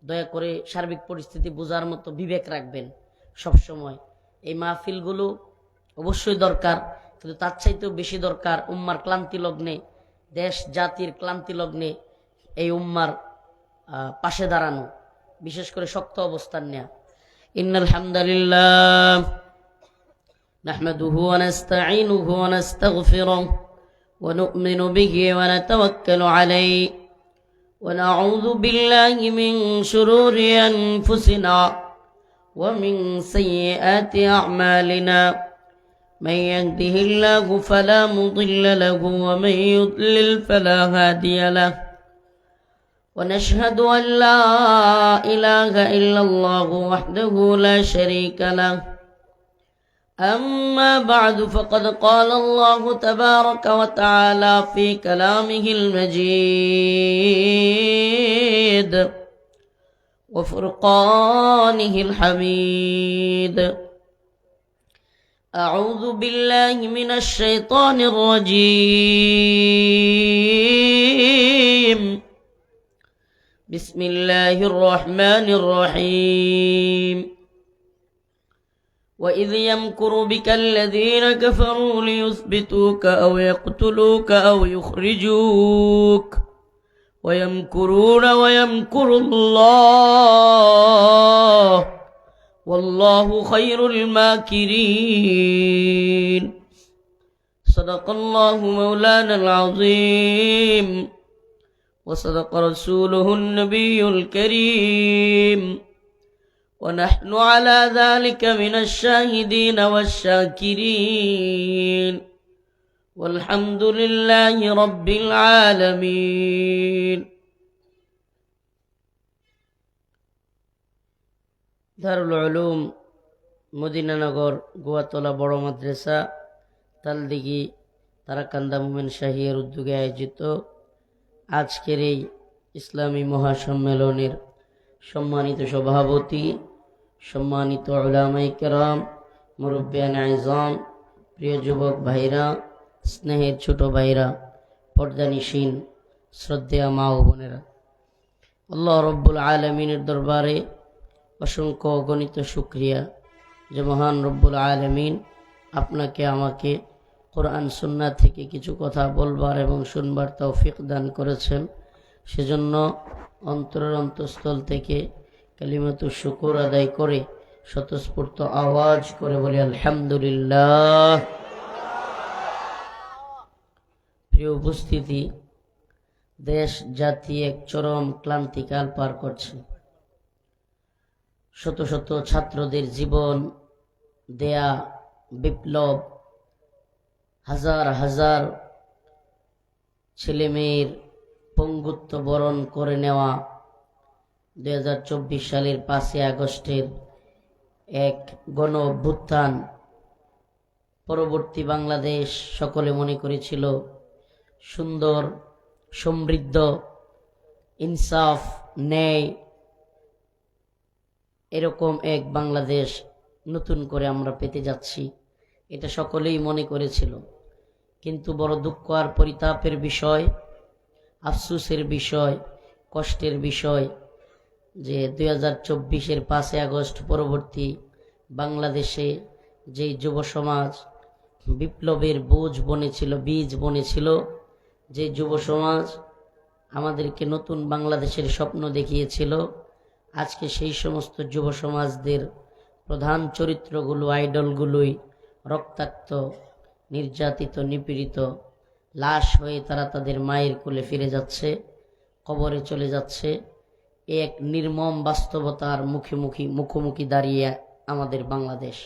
দয়া করে সার্বিক পরিস্থিতি বোঝার মতো বিবেক রাখবেন সব সময়। এই মাহফিলগুলো অবশ্যই দরকার, কিন্তু তার চাইতেও বেশি দরকার উম্মার ক্লান্তি লগ্নে, দেশ জাতির ক্লান্তি লগ্নে এই উম্মার পাশে দাঁড়ানো, বিশেষ করে শক্ত অবস্থান নেয়া। ইন্নাল হামদুলিল্লাহ নাহমাদুহু ওয়া নাস্তাঈনুহু ওয়া নাস্তাগফিরুহু ওয়া নু'মিনু বিহি ওয়া নাতাওয়াক্কালু আলাইহি ওয়া নাউযু বিল্লাহি মিন শুরুরি আনফুসিনা ওয়া মিন সাইয়্যাতি আ'মালিনা من يهده الله فلا مضل له ومن يضلل فلا هادي له ونشهد أن لا إله إلا الله وحده لا شريك له أما بعد فقد قال الله تبارك وتعالى في كلامه المجيد وفرقانه الحميد أعوذ بالله من الشيطان الرجيم بسم الله الرحمن الرحيم وإذ يمكر بك الذين كفروا ليثبتوك أو يقتلوك أو يخرجوك ويمكرون ويمكر الله والله خير الماكرين صدق الله مولانا العظيم وصدق رسوله النبي الكريم ونحن على ذلك من الشاهدين والشاكرين والحمد لله رب العالمين দারুল উলুম মদিনানগর গোয়াতলা বড় মাদ্রাসা তালদিঘি তারাকান্দা মোমেন শাহীর উদ্যোগে আয়োজিত আজকের এই ইসলামী মহাসম্মেলনের সম্মানিত সভাপতি, সম্মানিত উলামায়ে কেরাম, মুরব্বিয়ান আযম, প্রিয় যুবক ভাইরা, স্নেহের ছোট ভাইরা, পর্দানিশীন শ্রদ্ধেয় মা ও বোনেরা, আল্লাহ রব্বুল আলামিনের দরবারে অসংখ্য অগণিত শুকরিয়া যে মহান রব্বুল আলামিন আপনাকে আমাকে কোরআন সুন্নাহ থেকে কিছু কথা বলবার এবং শুনবার তৌফিক দান করেছেন। সেজন্য অন্তরের অন্তঃস্থল থেকে কালিমাতুশ শুকর আদায় করে স্বতঃস্ফূর্ত আওয়াজ করে বলি আলহামদুলিল্লাহ। প্রিয় উপস্থিতি, দেশ জাতি এক চরম ক্লান্তিকাল পার করছে। শত শত ছাত্রদের জীবন দেয়া বিপ্লব, হাজার হাজার ছেলেমেয়ের পঙ্গুত্ব বরণ করে নেওয়া 2024 সালের 5 আগস্টের এক গণ অভ্যুত্থান, পরবর্তী বাংলাদেশ সকলে মনে করেছিল সুন্দর, সমৃদ্ধ, ইনসাফ, ন্যায়, এরকম এক বাংলাদেশ নতুন করে আমরা পেতে যাচ্ছি, এটা সকলেই মনে করেছিল। কিন্তু বড় দুঃখ আর পরিতাপের বিষয়, আফসোসের বিষয়, কষ্টের বিষয় যে 2024-এর 5 আগস্ট পরবর্তী বাংলাদেশে যে যুব সমাজ বিপ্লবের বীজ বনেছিল, যে যুব সমাজ আমাদেরকে নতুন বাংলাদেশের স্বপ্ন দেখিয়েছিল, আজকে সেই সমস্ত যুব সমাজদের প্রধান চরিত্রগুলো, আইডলগুলোই রক্তাক্ত, নির্যাতিত, নিপীড়িত, লাশ হয়ে তারা তাদের মায়ের কোলে ফিরে যাচ্ছে, কবরে চলে যাচ্ছে। এক নির্মম বাস্তবতার মুখোমুখি দাঁড়িয়ে আমাদের বাংলাদেশ।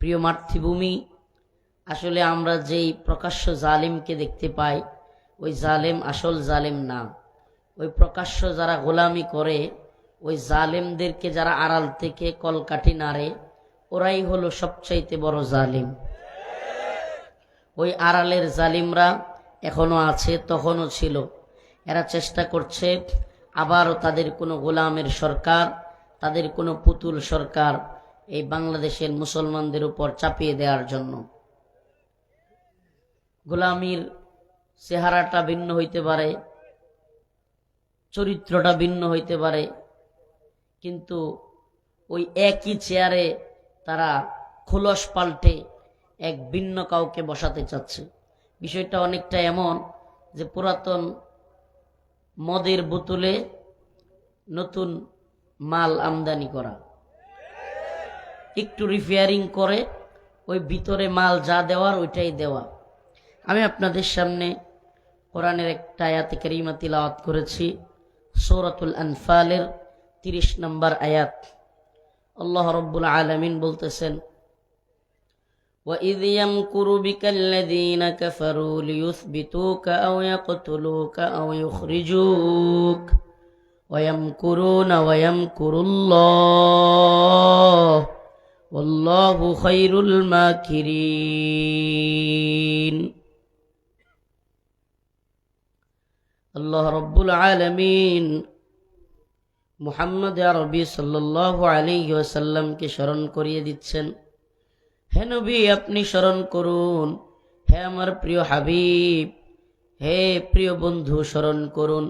প্রিয় মাতৃভূমি, আসলে আমরা যেই প্রকাশ্য জালিমকে দেখতে পাই, ওই জালেম আসল জালেম না। ওই প্রকাশ্য যারা গোলামি করে, ওই জালেমদেরকে যারা আড়াল থেকে কলকাঠি নাড়ে, ওরাই হলো সবচাইতে বড় জালিম। ওই আড়ালের জালিমরা এখনো আছে, তখনও ছিল। এরা চেষ্টা করছে আবারও তাদের কোনো গোলামের সরকার, তাদের কোনো পুতুল সরকার এই বাংলাদেশের মুসলমানদের উপর চাপিয়ে দেওয়ার জন্য। গোলামির চেহারাটা ভিন্ন হইতে পারে, চরিত্রটা ভিন্ন হইতে পারে, কিন্তু ওই একই চেয়ারে তারা খোলস পাল্টে এক ভিন্ন কাউকে বসাতে চাচ্ছে। বিষয়টা অনেকটা এমন যে পুরাতন মদের বোতলে নতুন মাল আমদানি করা, একটু রিপেয়ারিং করে ওই ভিতরে মাল যা দেওয়ার ওইটাই দেওয়া। আমি আপনাদের সামনে কোরআনের একটা আয়াতে কারিমা তিলাওয়াত করেছি, সূরাতুল আনফালের 30 নম্বর আয়াত। আল্লাহ রাব্বুল আলামিন বলতেছেন, وَإِذْ يَمْكُرُ بِكَ الَّذِينَ كَفَرُوا لِيُثْبِتُوكَ أَوْ يَقْتُلُوكَ أَوْ يُخْرِجُوكَ وَيَمْكُرُونَ وَيَمْكُرُ اللَّهُ وَاللَّهُ خَيْرُ الْمَاكِرِينَ। আল্লাহ রাব্বুল আলামিন মুহাম্মদ আরবি সাল্লাল্লাহু আলাইহি ওয়াসাল্লামকে স্মরণ করিয়ে দিচ্ছেন, হে নবী আপনি স্মরণ করুন, হে আমার প্রিয় হাবিব, হে প্রিয় বন্ধু স্মরণ করুন।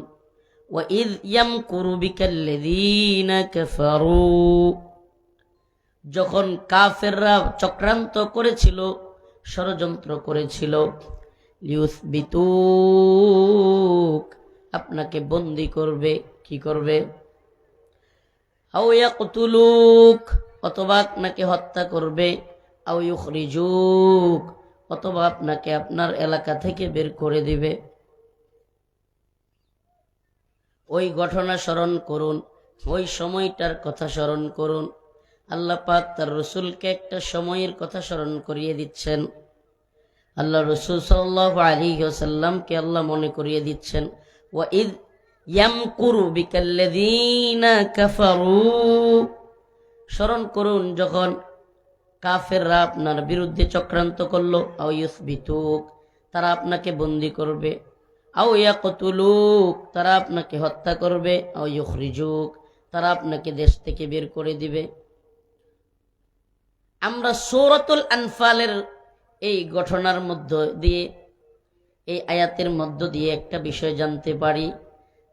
ওয়াইদ ইয়ামকুরু বিকাল্লাযীনা কাফারু, যখন কাফেররা চক্রান্ত করেছিল, ষড়যন্ত্র করেছিল, লিউসবিতুক, আপনাকে বন্দী করবে, কি করবে, আও ইয়াকতুলুক, অথবা আপনাকে হত্যা করবে, আও ইউখরিজুক, অথবা আপনাকে আপনার এলাকা থেকে বের করে দিবে। ওই ঘটনা স্মরণ করুন, ওই সময়টার কথা স্মরণ করুন। আল্লাহ পাক তার রসুলকে একটা সময়ের কথা স্মরণ করিয়ে দিচ্ছেন। আল্লাহ রসুল সাল্লাল্লাহু আলাইহি ওয়াসাল্লামকে আল্লাহ মনে করিয়ে দিচ্ছেন, ওয়াইদ ইয়ামকুরু বিকাল্লাযীনা কাফারু, স্মরণ করুন যখন কাফেররা আপনার বিরুদ্ধে চক্রান্ত করলো, আও ইউসবিতুক, তারা আপনাকে বন্দী করবে, আও ইয়াকতুলুক, তারা আপনাকে হত্যা করবে, আও ইউখরিজুক, তারা আপনাকে দেশ থেকে বের করে দিবে। আমরা সূরাতুল আনফালের এই ঘটনার মধ্য দিয়ে, এই আয়াতের মধ্য দিয়ে একটা বিষয় জানতে পারি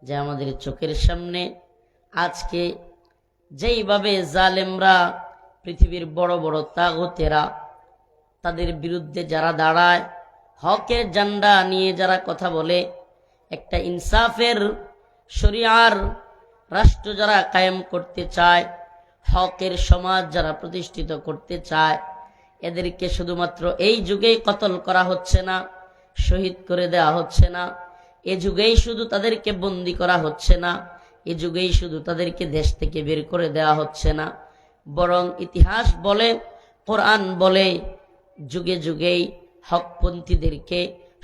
যে আমাদের চোখের সামনে আজকে যেইভাবে জালেমরা, পৃথিবীর বড় বড় তাগুতেরা, তাদের বিরুদ্ধে যারা দাঁড়ায়, হকের ঝান্ডা নিয়ে যারা কথা বলে, একটা ইনসাফের শরিয়ার রাষ্ট্র যারা কায়েম করতে চায়, হকের সমাজ যারা প্রতিষ্ঠিত করতে চায়, এদেরকে শুধুমাত্র এই যুগেই কতল করা হচ্ছে না, শহীদ করে দেওয়া হচ্ছে না, এ যুগেই শুধু তাদেরকে বন্দী করা হচ্ছে না, এ যুগেই শুধু তাদেরকে দেশ থেকে বের করে দেওয়া হচ্ছে না, বরং ইতিহাস বলে, কোরআন বলে, যুগে যুগেই হকপন্থীদেরকে,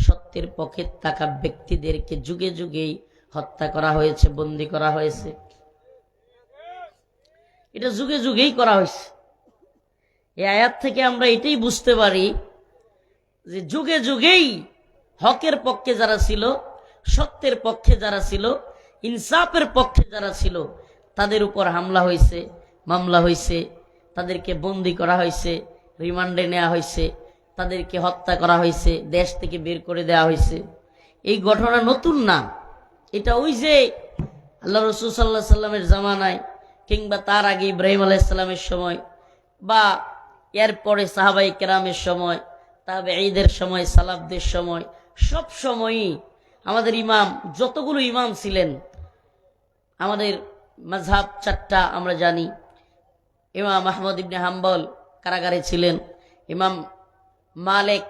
সত্যের পক্ষে থাকা ব্যক্তিদেরকে যুগে যুগেই হত্যা করা হয়েছে, বন্দী করা হয়েছে। এটা যুগে যুগেই করা হয়েছে। এই আয়াত থেকে আমরা এটাই বুঝতে পারি যে যুগে যুগেই হকের পক্ষে যারা ছিল, সত্যের পক্ষে যারা ছিল, ইনসাফের পক্ষে যারা ছিল, তাদের উপর হামলা হয়েছে, মামলা হয়েছে, তাদেরকে বন্দী করা হয়েছে, রিমান্ডে নেওয়া হয়েছে, তাদেরকে হত্যা করা হয়েছে, দেশ থেকে বের করে দেওয়া হয়েছে। এই ঘটনা নতুন না, এটা ওই যে আল্লাহ রসুল সাল্লাল্লাহু আলাইহি সাল্লামের জামানায়, কিংবা তার আগে ইব্রাহিম আলাইহিস সালামের সময়, বা এরপরে সাহাবাই কেরামের সময়, তাবেঈদের সময়, সালাফদের সময়, সব সময়ই আমাদের ইমাম, যতগুলো ইমাম ছিলেন, আমাদের মাযহাব 4টা আমরা জানি। ইমাম আহমদ ইবনে হাম্বল কারাগারে ছিলেন, ইমাম মালিক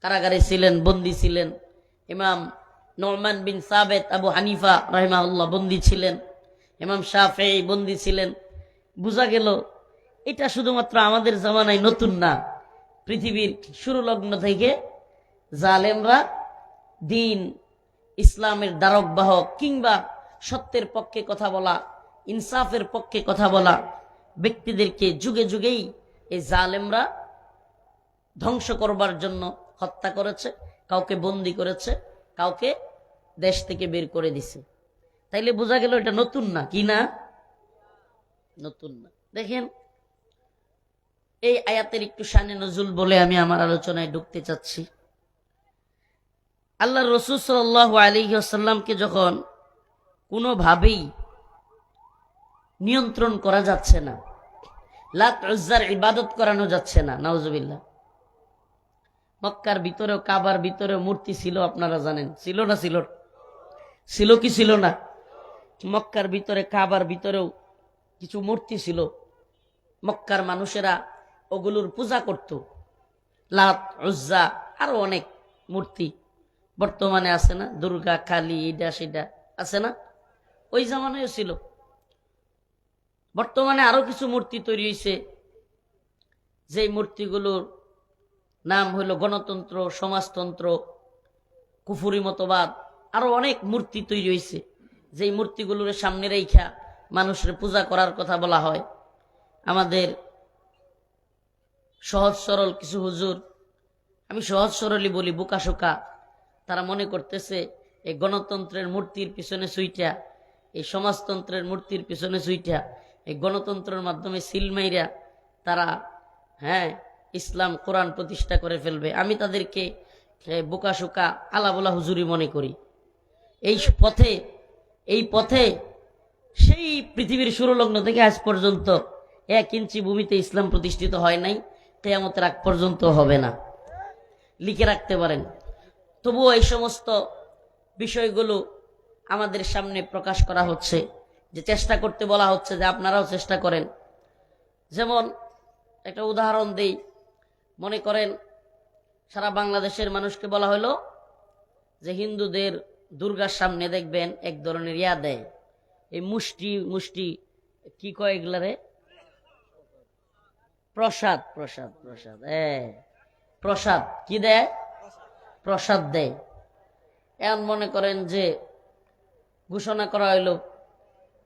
কারাগারে ছিলেন, বন্দী ছিলেন, ইমাম নুমান বিন সাবেত আবু হানিফা রাহিমাহুল্লাহ বন্দী ছিলেন, ইমাম শাফেঈ বন্দী ছিলেন। বোঝা গেল এটা শুধুমাত্র আমাদের জামানায় নতুন না, পৃথিবীর শুরু লগ্ন থেকে জালেমরা দিন, ইসলামের দ্বারক বাহক, কিংবা সত্যের পক্ষে কথা বলা, ইনসাফের পক্ষে কথা বলা ব্যক্তিদেরকে যুগে যুগেই এই জালেমরা ধ্বংস করবার জন্য হত্যা করেছে, কাউকে বন্দী করেছে, কাউকে দেশ থেকে বের করে দিছে। তাইলে বোঝা গেল এটা নতুন না, কি না? নতুন না। দেখেন এই আয়াতের একটু শানে নজুল বলে আমি আমার আলোচনায় ঢুকতে চাচ্ছি। আল্লাহ রসুল সাল্লাল্লাহু আলাইহি ওয়াসাল্লামকে যখন কোনোভাবেই নিয়ন্ত্রণ করা যাচ্ছে না, লাত উজ্জার ইবাদত করানো যাচ্ছে না। নাউজুবিল্লাহ। মক্কার ভিতরেও কাবার ভিতরেও মূর্তি ছিল, আপনারা জানেন। ছিল না? ছিল কি ছিল না? মক্কার ভিতরে কাবার ভিতরেও কিছু মূর্তি ছিল। মক্কার মানুষেরা ওগুলোর পূজা করত। লাত উজ্জা আরো অনেক মূর্তি বর্তমানে আছে না, দুর্গা কালী এটা সেটা আছে না, ওই জামানায় ছিল। বর্তমানে আরো কিছু মূর্তি তৈরি হয়েছে, যেই মূর্তিগুলোর নাম হইল গণতন্ত্র, সমাজতন্ত্র, কুফুরি মতবাদ। আরো অনেক মূর্তি তৈরি হয়েছে, যেই মূর্তিগুলোর সামনে রেখা মানুষের পূজা করার কথা বলা হয়। আমাদের সহজ সরল কিছু হুজুর, আমি সহজ সরলই বলি, বোকাশোকা, তারা মনে করতেছে এই গণতন্ত্রের মূর্তির পিছনে সুইটা, এই সমাজতন্ত্রের মূর্তির পিছনে সুইটা, এই গণতন্ত্রের মাধ্যমে সিলমাইরা তারা ইসলাম কোরআন প্রতিষ্ঠা করে ফেলবে। আমি তাদেরকে বোকাশোকা আলাবোলা হুজুরি মনে করি। এই পথে সেই পৃথিবীর শুরুলগ্ন থেকে আজ পর্যন্ত 1 ইঞ্চি ভূমিতে ইসলাম প্রতিষ্ঠিত হয় নাই, কিয়ামতের আগ পর্যন্ত হবে না, লিখে রাখতে পারেন। তবুও এই সমস্ত বিষয়গুলো আমাদের সামনে প্রকাশ করা হচ্ছে, যে চেষ্টা করতে বলা হচ্ছে যে আপনারাও চেষ্টা করেন। যেমন একটা উদাহরণ দেই, মনে করেন সারা বাংলাদেশের মানুষকে বলা হলো যে হিন্দুদের দুর্গার সামনে দেখবেন এক ধরনের ইয়া দেয়, এই মুষ্টি কি কয় এগুলারে, প্রসাদ। প্রসাদ কি দেয়? প্রসাদ দেয়। এমন মনে করেন যে ঘোষণা করা হইল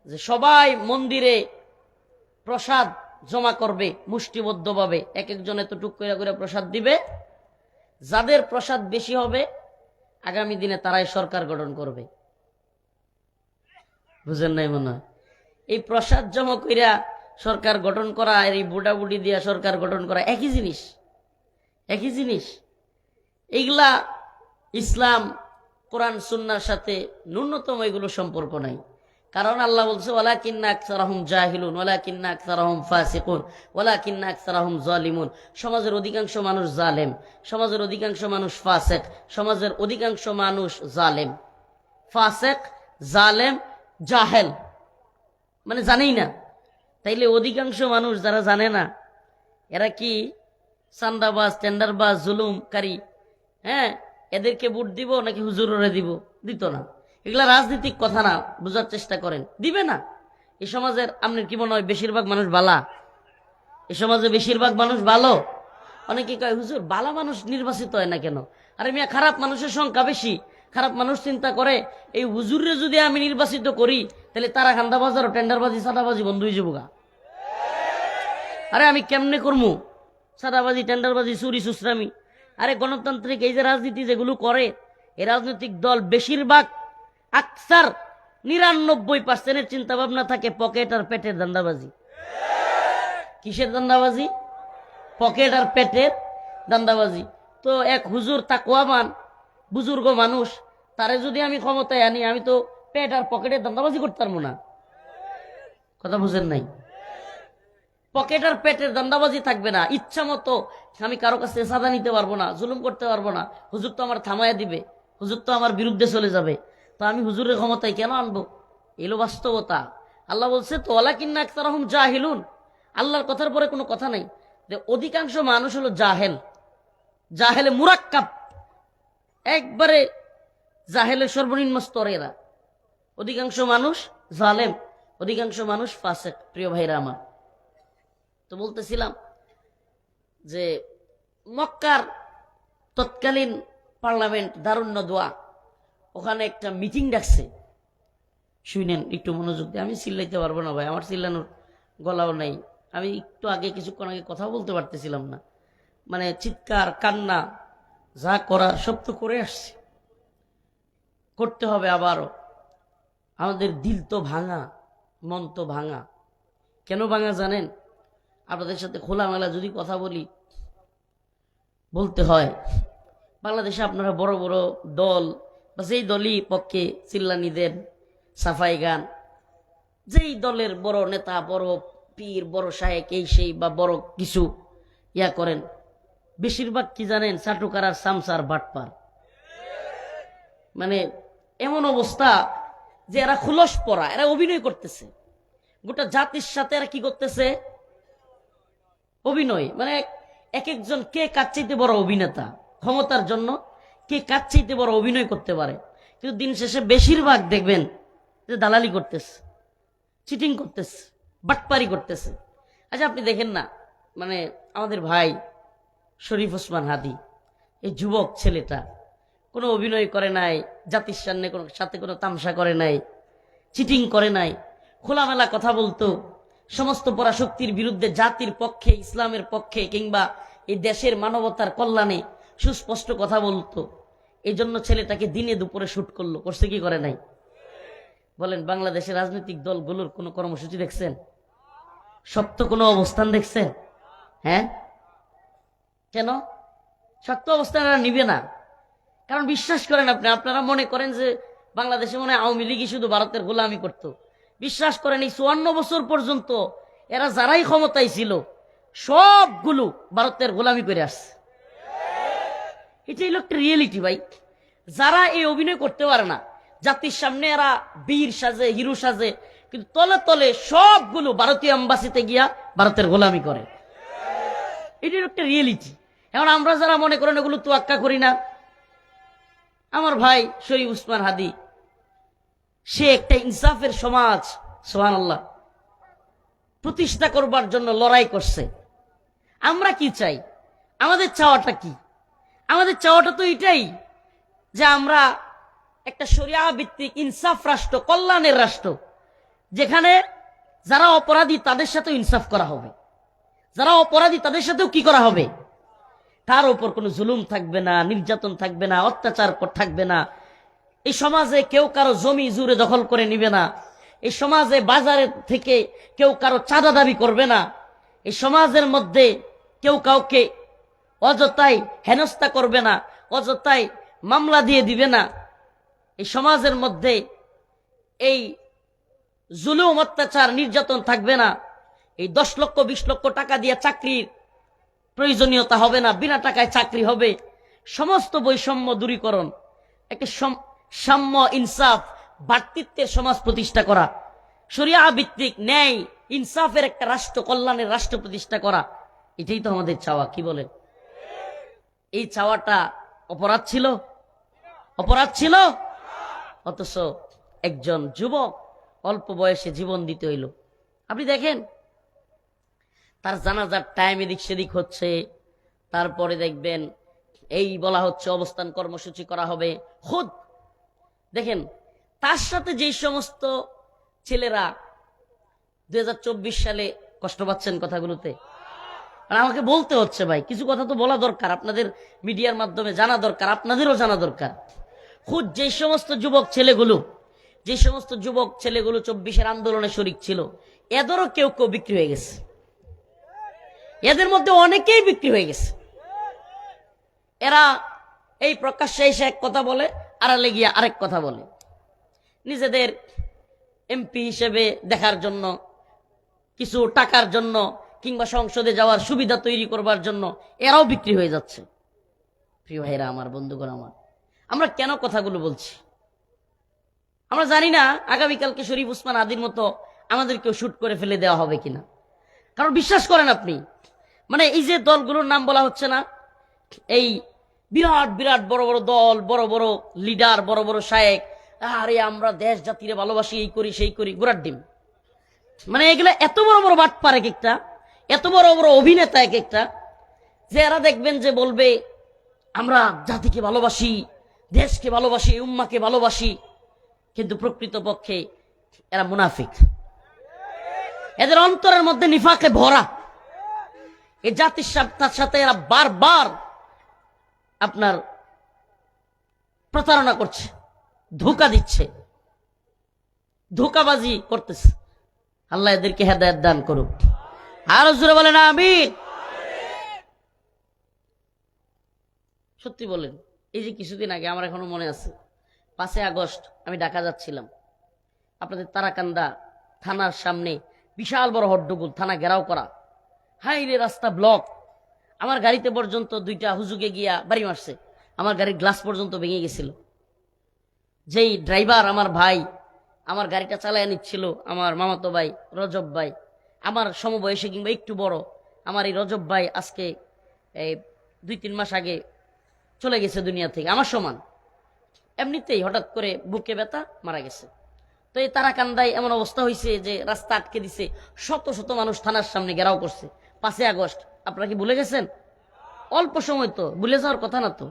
যে সবাই মন্দিরে প্রসাদ জমা করবে মুষ্টিবদ্ধভাবে, এক একজনে তো টুক করে প্রসাদ দিবে। যাদের প্রসাদ বেশি হবে আগামী দিনে তারাই সরকার গঠন করবে। বুঝেন নাই মনে হয়? এই প্রসাদ জমা কইরা সরকার গঠন করা আর এই বুড়াবুড়ি দিয়া সরকার গঠন করা একই জিনিস। এইগুলা ইসলাম কোরআন সুন্নাহর সাথে ন্যূনতম এগুলো সম্পর্ক নাই। কারণ আল্লাহ বলছে ওয়ালাকিন্না আকসারাহুম জাহিলুন ওয়ালাকিন্না আকসারাহুম ফাসিকুন ওয়ালাকিন্না আকসারাহুম জালিমুন। সমাজের অধিকাংশ মানুষ জালেম, সমাজের অধিকাংশ মানুষ ফাসিক, সমাজের অধিকাংশ মানুষ জালেম। ফাসিক, জালেম, জাহেল মানে জানেই না। তাইলে অধিকাংশ মানুষ যারা জানে না, এরা কি চান্দাবাজ, টেন্ডারবাজ, জুলুমকারী? এদেরকে ভোট দিব নাকি হুজুররে দিব? দিত না। এগুলা রাজনৈতিক কথা না, বুঝার চেষ্টা করেন। দিবে না। এই সমাজের আপনার কি মনে হয় বেশিরভাগ মানুষ বালা? এই সমাজে বেশিরভাগ মানুষ ভালো? অনেকে কয় হুজুর বালা মানুষ নির্বাচিত হয় না কেন? আরে মিয়া, খারাপ মানুষের সংখ্যা বেশি। খারাপ মানুষ চিন্তা করে এই হুজুরে যদি আমি নির্বাচিত করি তাহলে তারা খান্দাবাজার, টেন্ডারবাজি, সাদাবাজি বন্ধ হয়ে যাবো গা। আরে আমি কেমনে করবো সাদাবাজি, টেন্ডারবাজি, চুরি সুসরামি? আরে গণতান্ত্রিক এই যে রাজনীতি যেগুলো করে, এই রাজনৈতিক দল বেশিরভাগ আকসার 99% চিন্তা ভাবনা থাকে পকেট আর পেটের দান্দাবাজি। কিসের দান্দাবাজি? পকেট আর পেটের দান্দাবাজি। তো এক হুজুর তাকওয়ামান বুজুর্গ মানুষ, তারে যদি আমি ক্ষমতায় আনি, আমি তো পেট আর পকেটের দান্দাবাজি করতে পারবো না। কথা বুঝেন নাই? পকেট আর পেটের দান্দাবাজি থাকবে না। ইচ্ছা মতো আমি কারো কাছে সাদা নিতে পারবো না, জুলুম করতে পারবো না। হুজুর তো আমার থামাইয়া দিবে, হুজুর তো আমার বিরুদ্ধে চলে যাবে। তো আমি হুজুরের ক্ষমতায় কেন আনবো? এলো বাস্তবতা। আল্লাহ বলছে তো ওয়ালাকিন্না আকসারাহুম জাহিলুন। আল্লাহর কথার পরে কোনো কথা নাই। অধিকাংশ মানুষ হলো জাহেল, জাহেলে মুরাক্কাব, একবারে জাহেলের সর্বনিম্ন স্তরে এরা। অধিকাংশ মানুষ জালেম, অধিকাংশ মানুষ ফাসিক। প্রিয় ভাইরা আমার, তো বলতেছিলাম যে মক্কার তৎকালীন পার্লামেন্ট দারুন নদওয়া, ওখানে একটা মিটিং ডাকছে। শুনেন একটু মনোযোগ দিয়ে। আমি চিল্লাইতে পারবো না ভাই, আমার চিল্লানোর গলাও নাই। আমি একটু আগে কিছুক্ষণ আগে কথা বলতে পারতেছিলাম না, মানে চিৎকার কান্না যা করার সব তো করে আসছি, করতে হবে আবারও। আমাদের দিল তো ভাঙা, মন তো ভাঙা। কেন ভাঙা জানেন? আপনাদের সাথে খোলামেলা যদি কথা বলতে হয়, বাংলাদেশে আপনারা বড় বড় দল বা যেই দলই পক্ষে চিল্লানি দেন, সাফাই গান, যেই দলের বড় নেতা, বড় পীর, বড় শায়েক, এই সেই বা বড় কিছু ইয়া করেন, বেশিরভাগ কি জানেন, চাটুকার আর সামসার বাটপার। মানে এমন অবস্থা যে এরা খুলস পড়া, এরা অভিনয় করতেছে গোটা জাতির সাথে। এরা কি করতেছে? অভিনয়। মানে এক একজন কে কার চাইতে বড় অভিনেতা, ক্ষমতার জন্য কে কার চাইতে বড় অভিনয় করতে পারে। কিন্তু দিন শেষে বেশিরভাগ দেখবেন যে দালালি করতেছে, চিটিং করতেছে, বাটপারি করতেছে। আচ্ছা আপনি দেখেন না, মানে আমাদের ভাই শরীফ ওসমান হাদি, এই যুবক ছেলেটা কোনো অভিনয় করে নাই, জাতির সাথে কোনো তামসা করে নাই, চিটিং করে নাই, খোলামেলা কথা বলতো, সমস্ত পরাশক্তির বিরুদ্ধে, জাতির পক্ষে, ইসলামের পক্ষে, কিংবা এই দেশের মানবতার কল্যাণে সুস্পষ্ট কথা বলতো। এই জন্য ছেলেটাকে দিনে দুপুরে শুট করছে কি করে নাই? বলেন, বাংলাদেশের রাজনৈতিক দলগুলোর কোনো কর্মসূচি দেখছেন? শক্ত কোনো অবস্থান দেখছেন? হ্যাঁ, কেন শক্ত অবস্থান এরা নিবে না? কারণ বিশ্বাস করেন আপনারা মনে করেন যে বাংলাদেশে মনে হয় আওয়ামী লীগই শুধু ভারতের গোলামি করত। বিশ্বাস করেন, এই 54 বছর পর্যন্ত এরা যারাই ক্ষমতায় ছিল সবগুলো ভারতের গোলামি করে আসছে। এটাই হলো একটা রিয়েলিটি ভাই। যারা এই অভিনয় করতে পারে না, জাতির সামনে এরা বীর সাজে, হিরো সাজে, কিন্তু তলে তলে সবগুলো ভারতীয় এম্বাসিতে গিয়া ভারতের গোলামি করে। এটাই একটা রিয়েলিটি। এখন আমরা যারা মনে করেন এগুলো তোয়াক্কা করি না, আমার ভাই শরীফ ওসমান হাদি, সে একটা ইনসাফের সমাজ সুবহানাল্লাহ প্রতিষ্ঠা করবার জন্য লড়াই করছে। আমরা কি চাই? আমাদের চাওয়াটা কি? আমাদের চাওয়াটা তো এটাই যে আমরা একটা শরিয়া ভিত্তিক ইনসাফ রাষ্ট্র, কল্যাণের রাষ্ট্র, যেখানে যারা অপরাধী তাদের সাথেও ইনসাফ করা হবে, যারা অপরাধী তাদের সাথেও কি করা হবে, তার উপর কোনো জুলুম থাকবে না, নির্যাতন থাকবে না, অত্যাচার থাকবে না। এই সমাজে কেউ কারো জমি জুড়ে দখল করে নিবে না। এই সমাজে বাজারে থেকে কেউ কারো চাঁদা দাবি করবে না। এই সমাজের মধ্যে কেউ কাউকে অযথাই হেনস্থা করবে না, অযথাই মামলা দিয়ে দিবে না। এই সমাজের মধ্যে এই জুলুম, অত্যাচার, নির্যাতন থাকবে না। এই 10 লক্ষ 20 লক্ষ টাকা দিয়ে চাকরির প্রয়োজনীয়তা হবে না, বিনা টাকায় চাকরি হবে। সমস্ত বৈষম্য দূরীকরণ, একটা সাম্য, ইনসাফ, ভ্রাতৃত্বের সমাজ প্রতিষ্ঠা করা, শরিয়া ভিত্তিক ন্যায় ইনসাফের একটা রাষ্ট্র, কল্যাণের রাষ্ট্র প্রতিষ্ঠা করা, এটাই তো আমাদের চাওয়া। কি বলেন? এই চাওয়াটা অপরাধ ছিল? অপরাধ ছিল? অথচ একজন যুবক অল্প বয়সে জীবন দিতে হইল। আপনি দেখেন তার জানাজার টাইম এদিক সেদিক হচ্ছে, তারপরে দেখবেন এই বলা হচ্ছে অবস্থান কর্মসূচি করা হবে। খুদ দেখেন তার সাথে যেই সমস্ত ছেলেরা 2024 সালে কষ্ট পাচ্ছেন কথাগুলোতে, আর আমাকে বলতে হচ্ছে ভাই, কিছু কথা তো বলা দরকার, আপনাদের মিডিয়ার মাধ্যমে জানা দরকার, আপনাদেরও জানা দরকার। খুদ যেই সমস্ত যুবক ছেলেগুলো 24-এর আন্দোলনে শরিক ছিল, এদেরও কেউ কেউ বিক্রি হয়ে গেছে। এদের মধ্যে অনেকেই বিক্রি হয়ে গেছে। এরা এই প্রকাশ্যে এসে এক কথা বলে, আড়ালে গিয়ে আরেক কথা বলে। নিজেদের এমপি হিসেবে দেখার জন্য, কিছু টাকার জন্য, কিংবা সংসদে যাওয়ার সুবিধা তৈরি করবার জন্য এরাও বিক্রি হয়ে যাচ্ছে। প্রিয় ভাইরা আমার, বন্ধুগণ আমার, আমরা কেন কথাগুলো বলছি? আমরা জানি না আগামীকালকে শরীফ ওসমান হাদির মতো আমাদেরকেও শুট করে ফেলে দেওয়া হবে কিনা। কারণ বিশ্বাস করেন আপনি, মানে এই যে দলগুলোর নাম বলা হচ্ছে না, এই বিরাট বিরাট বড় বড় দল, বড় বড় লিডার, বড় বড় শায়েক, আরে আমরা দেশ জাতিরে ভালোবাসি, এই করি সেই করি, গোড়ার ডিম। মানে এগুলো এত বড় বড় বাটপার এক একটা, এত বড় বড় অভিনেতা এক একটা, যে এরা দেখবেন যে বলবে আমরা জাতিকে ভালোবাসি, দেশকে ভালোবাসি, উম্মাকে ভালোবাসি, কিন্তু প্রকৃতপক্ষে এরা মুনাফিক। এদের অন্তরের মধ্যে নিফাকে ভরা। এই জাতির সাথে এরা বারবার আপনার প্রতারণা করছে, ধোঁকা দিচ্ছে, ধোঁকাবাজি করতেছে। আল্লাহ এদেরকে হেদায়েত দান করুক। আরো জোরে বলেন আমিন। সত্যি বলেন, এই যে কিছুদিন আগে, আমার এখনো মনে আছে, 5 আগস্ট আমি ঢাকা যাচ্ছিলাম, আপনাদের তারাকান্দা থানার সামনে বিশাল বড় হট্টগোল, থানা ঘেরাও করা, হাই রে রাস্তা ব্লক। আমার গাড়িতে পর্যন্ত দুইটা হুজুগে গিয়া বাড়ি মারছে, আমার গাড়ির গ্লাস পর্যন্ত ভেঙে গেছিল। যেই ড্রাইভার আমার ভাই আমার গাড়িটা চালায় নিচ্ছিল, আমার মামাতো ভাই রজব ভাই, আমার সমবয়সী কিংবা একটু বড়, আমার এই রজব ভাই আজকে এই 2-3 মাস আগে চলে গেছে দুনিয়া থেকে, আমার সমান। এমনিতেই হঠাৎ করে বুকে ব্যথা মারা গেছে। তো এই তারাকান্দায় এমন অবস্থা হয়েছে যে রাস্তা আটকে দিছে, শত শত মানুষ থানার সামনে ঘেরাও করছে। 5 আগস্ট আপনারা কি ভুলে গেছেন? অল্প সময় তো, ভুলে যাওয়ার কথা না তো।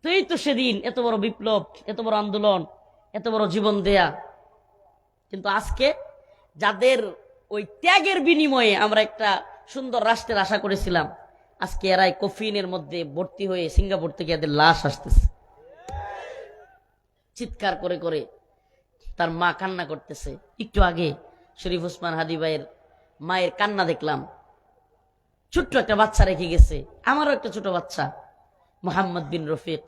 তো এই তো সেদিন এত বড় বিপ্লব, এত বড় আন্দোলন, এত বড় জীবন দেয়া। কিন্তু আজকে যাদের ওই ত্যাগের বিনিময়ে আমরা একটা সুন্দর রাষ্ট্রের আশা করেছিলাম, আজকে এরাই কফিনের মধ্যে ভর্তি হয়ে সিঙ্গাপুর থেকে এদের লাশ আসতেছে, চিৎকার করে করে। তার মা কান্না করতেছে। একটু আগে শরীফ ওসমান হাদি ভাইয়ের মায়ের কান্না দেখলাম। ছোট্ট একটা বাচ্চা রেখে গেছে, আমারও একটা ছোট বাচ্চা মোহাম্মদ বিন রফিক,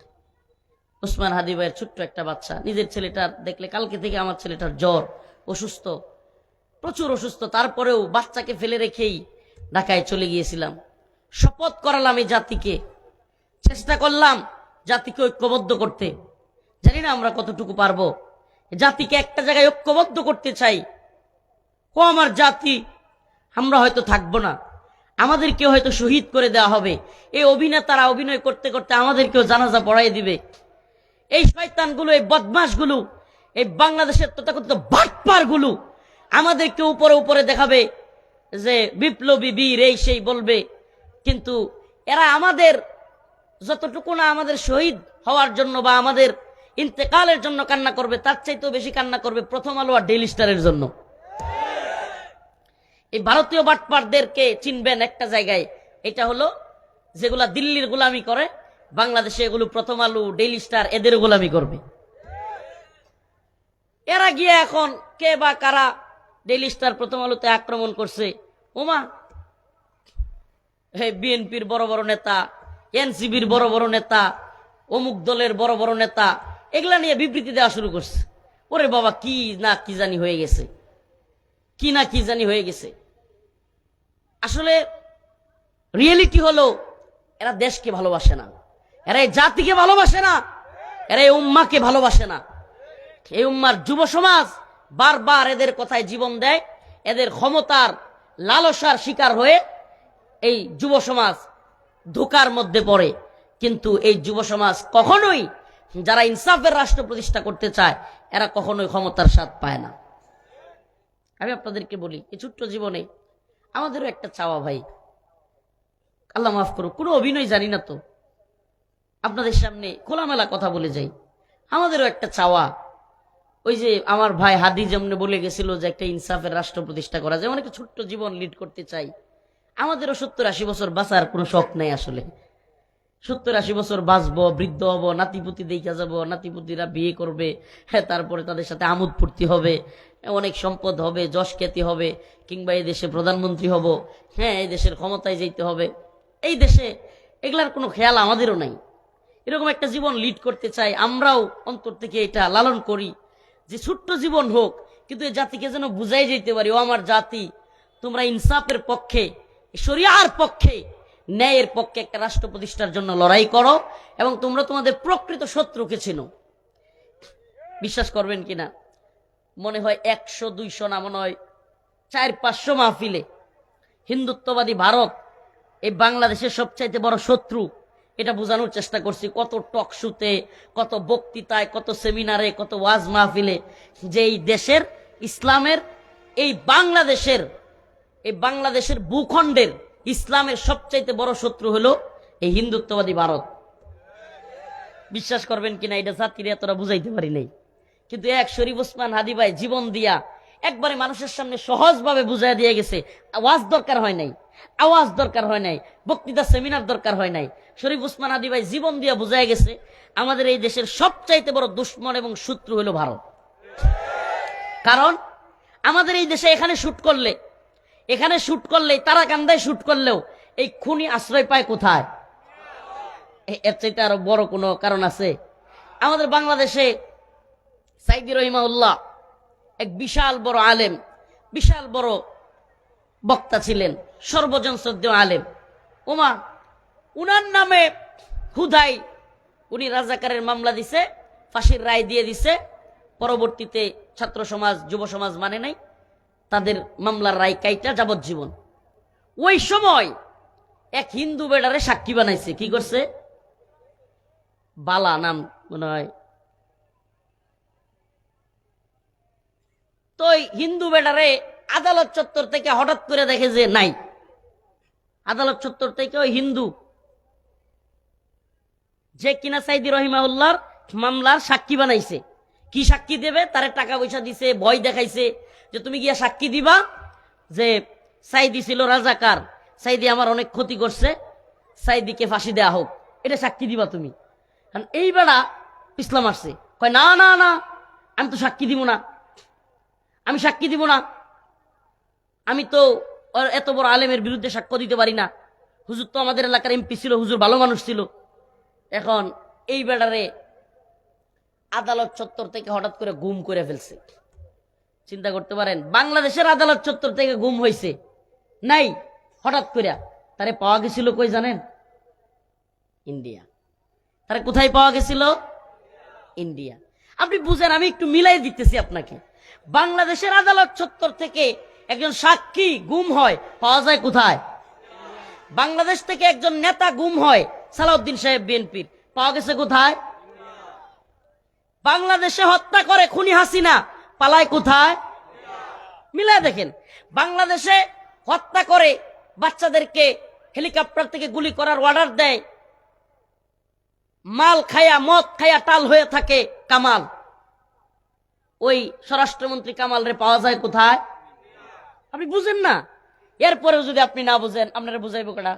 ওসমান হাদি ভাইয়ের ছোট্ট একটা বাচ্চা। নিজের ছেলেটার দেখলে, কালকে থেকে আমার ছেলেটার জ্বর, অসুস্থ, প্রচুর অসুস্থ। তারপরেও বাচ্চাকে ফেলে রেখেই ঢাকায় চলে গিয়েছিলাম। শপথ করালাম এই জাতিকে, চেষ্টা করলাম জাতিকে ঐক্যবদ্ধ করতে। জানি না আমরা কতটুকু পারবো। জাতিকে একটা জায়গায় ঐক্যবদ্ধ করতে চাই। ও আমার জাতি, আমরা হয়তো থাকবো না, আমাদেরকেও হয়তো শহীদ করে দেওয়া হবে। এই অভিনেতারা অভিনয় করতে করতে আমাদেরকেও জানাজা পড়াই দিবে। এই শয়তানগুলো, এই বদমাশগুলো, এই বাংলাদেশের তথাকথিত বাটপারগুলো আমাদেরকে উপরে উপরে দেখাবে যে বিপ্লবী বীর, এই সেই বলবে। কিন্তু এরা আমাদের যতটুকু না আমাদের শহীদ হওয়ার জন্য বা আমাদের ইন্তেকালের জন্য কান্না করবে, তার চাইতেও বেশি কান্না করবে প্রথম আলো আর ডেইলি স্টারের জন্য। এই ভারতীয় বাটপারদেরকে চিনবেন একটা জায়গায়, এটা হলো যেগুলা দিল্লির গোলামি করে, বাংলাদেশে এগুলো প্রথম আলো, ডেইলি স্টার এদের গোলামি করবে। এরা গিয়ে এখন কে বা কারা ডেইলি স্টার প্রথম আলোতে আক্রমণ করছে, ওমা বিএনপির বড় বড় নেতা, এনসিবির বড় বড় নেতা, অমুক দলের বড় বড় নেতা, এগুলা নিয়ে বিবৃতি দেওয়া শুরু করছে। ওরে বাবা, কি না কি জানি হয়ে গেছে, কি না কি জানি হয়ে গেছে। আসলে রিয়েলিটি হলো এরা দেশকে ভালোবাসে না, এরা এই জাতিকে ভালোবাসে না, এরা এই উম্মাকে ভালোবাসে না। এই উম্মার যুব সমাজ বারবার এদের কথায় জীবন দেয়, এদের ক্ষমতার লালসার শিকার হয়ে এই যুব সমাজ ধোঁকার মধ্যে পড়ে। কিন্তু এই যুব সমাজ কখনোই, যারা ইনসাফের রাষ্ট্র প্রতিষ্ঠা করতে চায়, এরা কখনোই ক্ষমতার স্বাদ পায় না। আমি আপনাদেরকে বলি, এই ছোট্ট জীবনে আমাদেরও একটা চাওয়া ভাই, আল্লাহ মাফ করুক, কোনো অভিনয় জানি না তো, আপনাদের সামনে খোলামেলা কথা বলে যাই। আমাদেরও একটা চাওয়া, ওই যে আমার ভাই হাদি যেমন বলে গেছিল যে একটা ইনসাফের রাষ্ট্র প্রতিষ্ঠা করা, যেমন একটা ছোট্ট জীবন লিড করতে চাই। আমাদেরও 70-80 বছর বাঁচার কোনো শখ নেই আসলে। 70-80 বছর বাঁচবো, বৃদ্ধ হব, নাতিপুতি দেখা যাব, নাতিপুতিরা বিয়ে করবে, হ্যাঁ, তারপরে তাদের সাথে আমোদ ফুর্তি হবে, অনেক সম্পদ হবে, যশ খ্যাতি হবে, কিংবা এই দেশে প্রধানমন্ত্রী হব, হ্যাঁ, এই দেশের ক্ষমতায় যেতে হবে। এই দেশে এগুলার কোনো খেয়াল আমাদেরও নাই। এরকম একটা জীবন লিড করতে চাই। আমরাও অন্তর থেকে এটা লালন করি যে ছোট্ট জীবন হোক, কিন্তু এই জাতিকে যেন বুঝাই যেতে পারি, ও আমার জাতি, তোমরা ইনসাফের পক্ষে, শরিয়ার পক্ষে, ন্যায়ের পক্ষে একটা রাষ্ট্র প্রতিষ্ঠার জন্য লড়াই করো, এবং তোমরা তোমাদের প্রকৃত শত্রুকে চেনো। বিশ্বাস করবেন কিনা, মনে হয় 100-200 না, মনে হয় 400-500 মাহফিলে হিন্দুত্ববাদী ভারত এই বাংলাদেশের সবচাইতে বড় শত্রু, এটা বোঝানোর চেষ্টা করছি। কত টক শোতে, কত বক্তৃতায়, কত সেমিনারে, কত ওয়াজ মাহফিলে, যে এই দেশের ইসলামের, এই বাংলাদেশের ভূখণ্ডের ইসলামের সবচাইতে বড় শত্রু হলো এই হিন্দুত্ববাদী ভারত। বিশ্বাস করবেন কিনা, এটা জাতির এতটা বুঝাইতে পারি নাই। কিন্তু এক শরীফ ওসমান হাদি ভাই জীবন দিয়া একবারে মানুষের সামনে সহজভাবে বুঝাই দিয়ে গেছে। ওয়াজ দরকার হয় নাই, আওয়াজ দরকার হয় নাই, বক্তৃতা সেমিনার দরকার হয় নাই। শরীফ ওসমান হাদি ভাই জীবন দিয়া বুঝাই গেছে আমাদের এই দেশের সবচাইতে বড় দুশ্মন এবং শত্রু হলো ভারত। কারণ আমাদের এই দেশে এখানে শুট করলে তারাকান্দায় শুট করলেও এই খুনি আশ্রয় পায় কোথায়? এর চাইতে আরো বড় কোনো কারণ আছে? আমাদের বাংলাদেশে সাইদি রহিমাউল্লাহ এক বিশাল বড় আলেম, বিশাল বড় বক্তা ছিলেন, সর্বজন শ্রদ্ধেয় আলেম। ওমা, উনার নামে হুদাই উনি রাজাকারের মামলা দিছে, ফাঁসির রায় দিয়ে দিছে। পরবর্তীতে ছাত্র সমাজ, যুব সমাজ মানে নাই, তাদের মামলার রায় কাইটা যাবজ্জীবন। ওই সময় এক হিন্দু বেডারে সাক্ষী বানাইছে। কি করছে? বালা নাম মনে হয়। তো হিন্দু বেডারে আদালত চত্বর থেকে হঠাৎ করে দেখে যে নাই। আদালত চত্বর থেকে ওই হিন্দু যে কিনা সাইদি রহিমাউল্লাহর মামলার সাক্ষী বানাইছে। কি সাক্ষী দেবে? তারে টাকা পয়সা দিছে, ভয় দেখাইছে যে তুমি গিয়া সাক্ষী দিবা যে সাইদি ছিল রাজাকার, সাইদি আমার অনেক ক্ষতি করছে, সাইদিকে ফাঁসি দেয়া হোক, এটা সাক্ষী দিবা তুমি। কারণ এই বেড়া ইসলাম আসছে, কয় না না না, আমি তো সাক্ষী দিব না, আমি সাক্ষী দিব না, আমি তো এত বড় আলেমের বিরুদ্ধে সাক্ষ্য দিতে পারি না। হুজুর তো আমাদের এলাকার এমপি ছিল, হুজুর ভালো মানুষ ছিল। এখন এই বেড়ারে আদালত চত্বর থেকে হঠাৎ করে গুম করে ফেলছে। চিন্তা করতে পারেন, বাংলাদেশের আদালত চত্বর থেকে গুম হয়েছে নাই, হঠাৎ করে তারে পাওয়া গেছিল কই জানেন? ইন্ডিয়া। তারে কোথায় পাওয়া গেছিল? ইন্ডিয়া। আপনি বুঝেন, আমি একটু মিলাই দিতেছি আপনাকে। বাংলাদেশের আদালত চত্বর থেকে একজন সাক্ষী গুম হয়, পাওয়া যায় কোথায়? বাংলাদেশ থেকে একজন নেতা গুম হয়, সালাউদ্দিন সাহেব বিএনপির, পাওয়া গেছে কোথায়? বাংলাদেশে হত্যা করে খুনি হাসিনা, পালায় কোথায়? মিলাই দেখেন। বাংলাদেশে হত্যা করে বাচ্চাদেরকে হেলিকপ্টার থেকে গুলি করার অর্ডার দেয়, মাল খায়া মদ খায়া টাল হয়ে থাকে কামাল, ওই স্বরাষ্ট্রমন্ত্রী কামাল রে পাওয়া যায় কোথায়? আপনি বুঝেন না। এরপরেও যদি আপনি না বুঝেন, আপনারা বুঝাইব কেনা?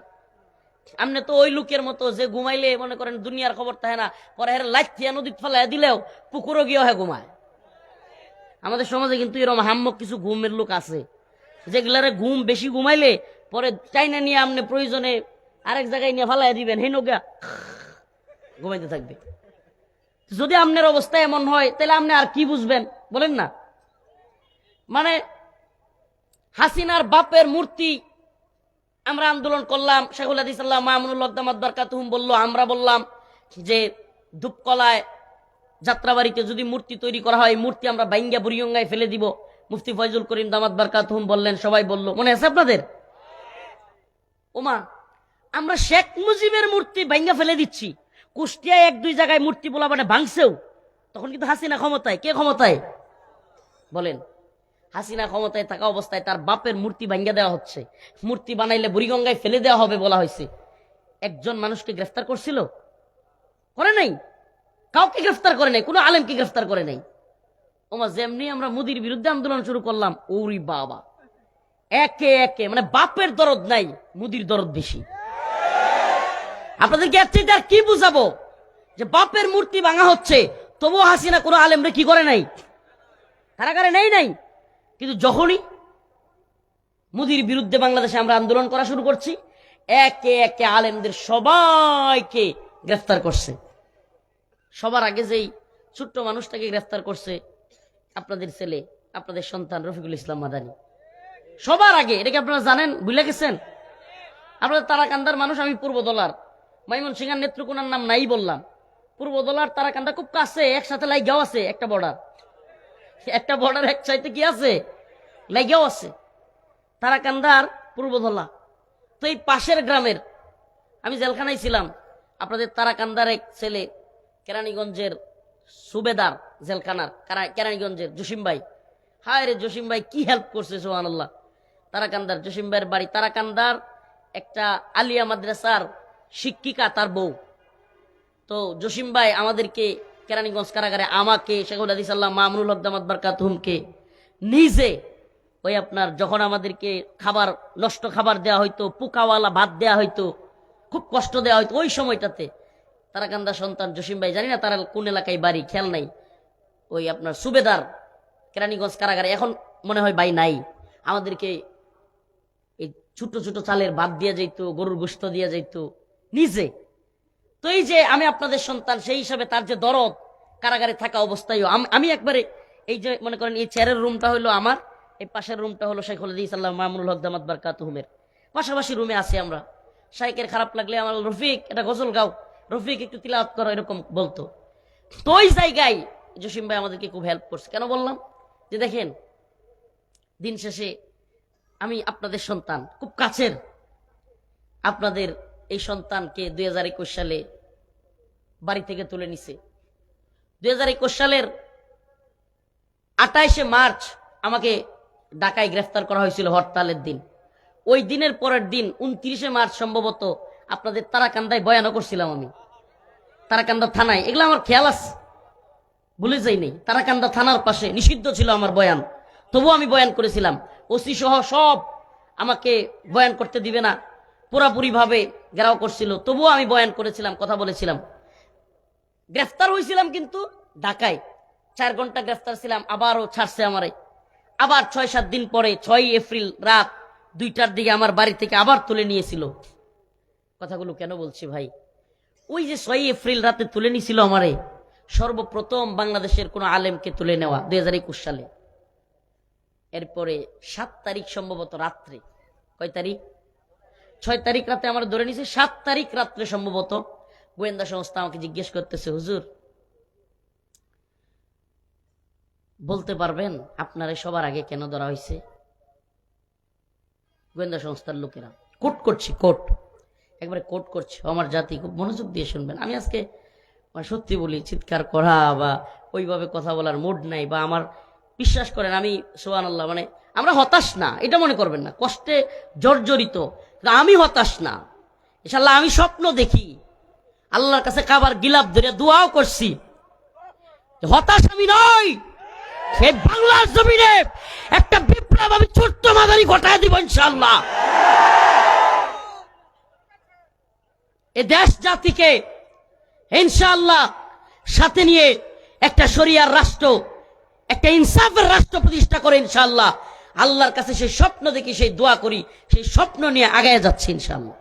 আপনি তো ওই লোকের মতো যে ঘুমাইলে মনে করেন দুনিয়ার খবর থাকে না, পরে হের লাইথিয়া নদীত ফেলাই দিলেও পুকুরও গিয়ে হয় ঘুমায়। আমাদের সমাজে কিন্তু এরকম হাম্মক কিছু ঘুমের লোক আছে, যেগুলারে ঘুম বেশি ঘুমাইলে পরে চাইনা নিয়ে আপনি প্রয়োজনে আরেক জায়গায় নিয়ে ফেলাই দিবেন, হেন গা ঘুমাইতে থাকবে। যদি আপনার অবস্থা এমন হয় তাহলে আপনি আর কি বুঝবেন বলেন না? মানে হাসিনার বাপের মূর্তি আমরা আন্দোলন করলাম, শেখুল হাদিস আল্লাহ মামুনুল হক দামাত বারকাতুহুম বলল, আমরা বললাম যে ধূপকলায় যাত্রাবাড়িতে যদি মূর্তি তৈরি করা হয়, মূর্তি আমরা বাইঙ্গা বুড়িয়ঙ্গায় ফেলে দিব। মুফতি ফয়জুল করিম দামাত বারকাতুহুম বললেন, সবাই বলল, মনে আছে আপনাদের? ওমা, আমরা শেখ মুজিবের মূর্তি বাইঙ্গা ফেলে দিচ্ছি, কুষ্টিয়ায় এক দুই জায়গায় মূর্তি বলা মানে ভাঙছেও। তখন কিন্তু হাসিনা ক্ষমতায়। কে ক্ষমতায় বলেন? হাসিনা ক্ষমতায় থাকা অবস্থায় তার বাপের মূর্তি ভাঙ্গা দেওয়া হচ্ছে, মূর্তি বানাইলে বুড়িগঙ্গায় ফেলে দেওয়া হবে বলা হয়েছে। একজন মানুষকে গ্রেফতার করছিল? করে নাই। কাউকে গ্রেফতার করে নাই, কোনো আলেমকে গ্রেফতার করে নাই। ওমা, যেমনি আমরা মোদির বিরুদ্ধে আন্দোলন শুরু করলাম, ওরি বাবা, একে একে মানে বাপের দরদ নাই, মোদির দরদ বেশি। আপনাদেরকে এর চাইতে আর কি বুঝাবো যে বাপের মূর্তি ভাঙা হচ্ছে, তবুও হাসিনা কোনো আলেমরে কি করে নাই, কারাগারে নেই নাই। কিন্তু যখনই মোদির বিরুদ্ধে বাংলাদেশে আমরা আন্দোলন করা শুরু করছি, একে একে আলেমদের সবাইকে গ্রেফতার করছে। সবার আগে যেই ছোট্ট মানুষটাকে গ্রেফতার করছে আপনাদের ছেলে, আপনাদের সন্তান রফিকুল ইসলাম মাদানী, সবার আগে। এটাকে আপনারা জানেন, ভুলে গেছেন? আপনাদের তারাকান্দার মানুষ, আমি পূর্বদলার, ময়মনসিংহের নেত্রকোনার নাম নাই বললাম, পূর্বদলার তারাকান্দা খুব কাছে, একসাথে লাইগাও আছে, একটা বর্ডার, একটা বর্ডার এক সাইডে কি আছে, লাইগাও আছে, তারাকান্দার পূর্বদলা। তো এই পাশের গ্রামের, আমি জেলখানায় ছিলাম, আপনাদের তারাকান্দার এক ছেলে, কেরানীগঞ্জের সুবেদার জেলখানার, কেরানীগঞ্জের জসিম ভাই, হায় রে জসিম ভাই কি হেল্প করছে সুবহানাল্লাহ। তারাকান্দার জসিম ভাইয়ের বাড়ি তারাকান্দার একটা আলিয়া মাদ্রাসার শিক্ষিকা, তার বউ। তো জসিম ভাই আমাদেরকে কেরানীগঞ্জ কারাগারে, আমাকে, শেখুল হাদিস আল্লাহ মামুনুল হক দামাত বারকাতুহুমকে নিজে, ওই আপনার যখন আমাদেরকে খাবার, নষ্ট খাবার দেওয়া হইতো, পোকাওয়ালা ভাত দেওয়া হইতো, খুব কষ্ট দেওয়া হইতো, ওই সময়টাতে তারাকান্দা সন্তান জসিম ভাই, জানি না তারা কোন এলাকায় বাড়ি, খেয়াল নাই, ওই আপনার সুবেদার কেরানীগঞ্জ কারাগারে, এখন মনে হয় ভাই নাই, আমাদেরকে এই ছোট ছোট চালের ভাত দিয়া যাইতো, গরুর গোশত দিয়া যাইতো নিজে। তো তো এই যে আমি আপনাদের সন্তান, সেই হিসাবে তার যে দরদ কারাগারে থাকা অবস্থায় আমি একবারে এই যে মনে করেন এই চেয়ারের রুমটা হলো আমার, এই পাশের রুমটা হলো শেখুল হাদিস আল্লাহ মামুনুল হক দামাত বারকাতুহুমের, পাশাপাশি রুমে আছি আমরা। শাইখের খারাপ লাগলে আমার রফিক এটা গজল গাও, রফিক একটু তিলাওয়াত করো, এরকম বলতো। তো ওই জায়গায় জসিম ভাই আমাদেরকে খুব হেল্প করছে। কেন বললাম? যে দেখেন দিন শেষে আমি আপনাদের সন্তান, খুব কাছের। আপনাদের এই সন্তানকে 2021 সালে বাড়ি থেকে তুলে নিছে। 2021 সালের 28শে মার্চ আমাকে ঢাকায় গ্রেফতার করা হয়েছিল হরতালের দিন। ওই দিনের পরের দিন 29শে মার্চ সম্ভবত আপনাদের তারাকান্দায় বয়ানও করছিলাম আমি, তারাকান্দা থানায়। এগুলো আমার খেয়াল আছে, ভুলে যাই নেই। তারাকান্দা থানার পাশে নিষিদ্ধ ছিল আমার বয়ান, তবুও আমি বয়ান করেছিলাম। ওসি সহ সব আমাকে বয়ান করতে দিবে না, পুরাপুরি ভাবে ঘেরাও করছিল, তবুও আমি বয়ান করেছিলাম, কথা বলেছিলাম। গ্রেফতার হয়েছিলাম কিন্তু ঢাকায়, 4 ঘন্টা গ্রেফতার ছিলাম, আবারও ছাড়ছে আমারে। আবার 6-7 দিন পরে 6 এপ্রিল রাত 2টার দিকে আমার বাড়ি থেকে আবার তুলে নিয়েছিল। কথাগুলো কেন বলছি ভাই? ওই যে 6 এপ্রিল রাতে তুলে নিয়েছিল আমারে, সর্বপ্রথম বাংলাদেশের কোন আলেমকে তুলে নেওয়া 2021 সালে। এরপরে 7 তারিখ সম্ভবত রাত্রে, কয় তারিখ? 6 তারিখ রাতে আমার ধরে নিয়েছে, 7 তারিখ রাত্রে সম্ভবত গোয়েন্দা সংস্থা আমাকে জিজ্ঞেস করতেছে, হুজুর বলতে পারবেন আপনারা সবার আগে কেন ধরা হয়েছে? গোয়েন্দা সংস্থার লোকেরা কোট করছি, কোট একবারে কোট করছে। আমার জাতি খুব মনোযোগ দিয়ে শুনবেন। আমি আজকে সত্যি বলি, চিৎকার করা বা ওইভাবে কথা বলার মুড নাই, বা আমার বিশ্বাস করেন আমি সুবহানাল্লাহ, মানে আমরা হতাশ না, এটা মনে করবেন না, কষ্টে জর্জরিত, আমি হতাশ না। ইনশাআল্লাহ আমি স্বপ্ন দেখি, আল্লাহর কাছে কাবার গিলাপ ধরে দোয়াও করছি, হতাশ আমি নই। এই বাংলার জমিনে একটা বিপ্লব আমি ছোট্ট মাদারি ঘটায় দিব ইনশাআল্লাহ। এ দেশ জাতিকে ইনশাআল্লাহ সাথে নিয়ে একটা শরিয়ার রাষ্ট্র, একটা ইনসাফের রাষ্ট্র প্রতিষ্ঠা করে ইনশাআল্লাহ আল্লাহর কাছে সেই স্বপ্ন দেখি, সেই দোয়া করি, সেই স্বপ্ন নিয়ে আগায় যাচ্ছি ইনশাআল্লাহ।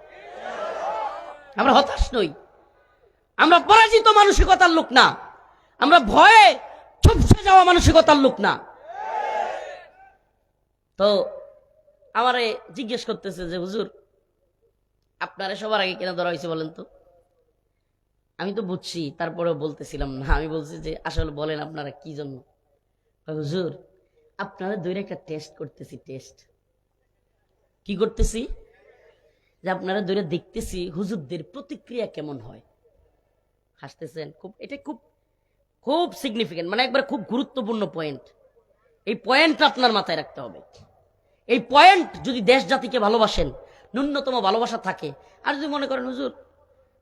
আমরা হতাশ নই, আমরা পরাজিত মানসিকতার লোক না, আমরা ভয়ে চুপসে যাওয়া মানসিকতার লোক না। তো আমারে জিজ্ঞেস করতেছে যে হুজুর আপনারা সবার আগে কেন ধরা হয়েছে বলেন তো? আমি তো বুঝছি, তারপরেও বলতেছিলাম না। আমি বলছি যে আসলে বলেন আপনারা কি জন্য? হুজুর আপনারা দুইটা একটা টেস্ট করতেছি। টেস্ট কি করতেছি? যে আপনারা দুইটা দেখতেছি হুজুরদের প্রতিক্রিয়া কেমন হয়। হাসতেছেন, খুব এটা খুব খুব সিগনিফিকেন্ট, মানে একবার খুব গুরুত্বপূর্ণ পয়েন্ট। এই পয়েন্ট আপনার মাথায় রাখতে হবে। এই পয়েন্ট যদি দেশ জাতিকে ভালোবাসেন, ন্যূনতম ভালোবাসা থাকে, আর যদি মনে করেন হুজুর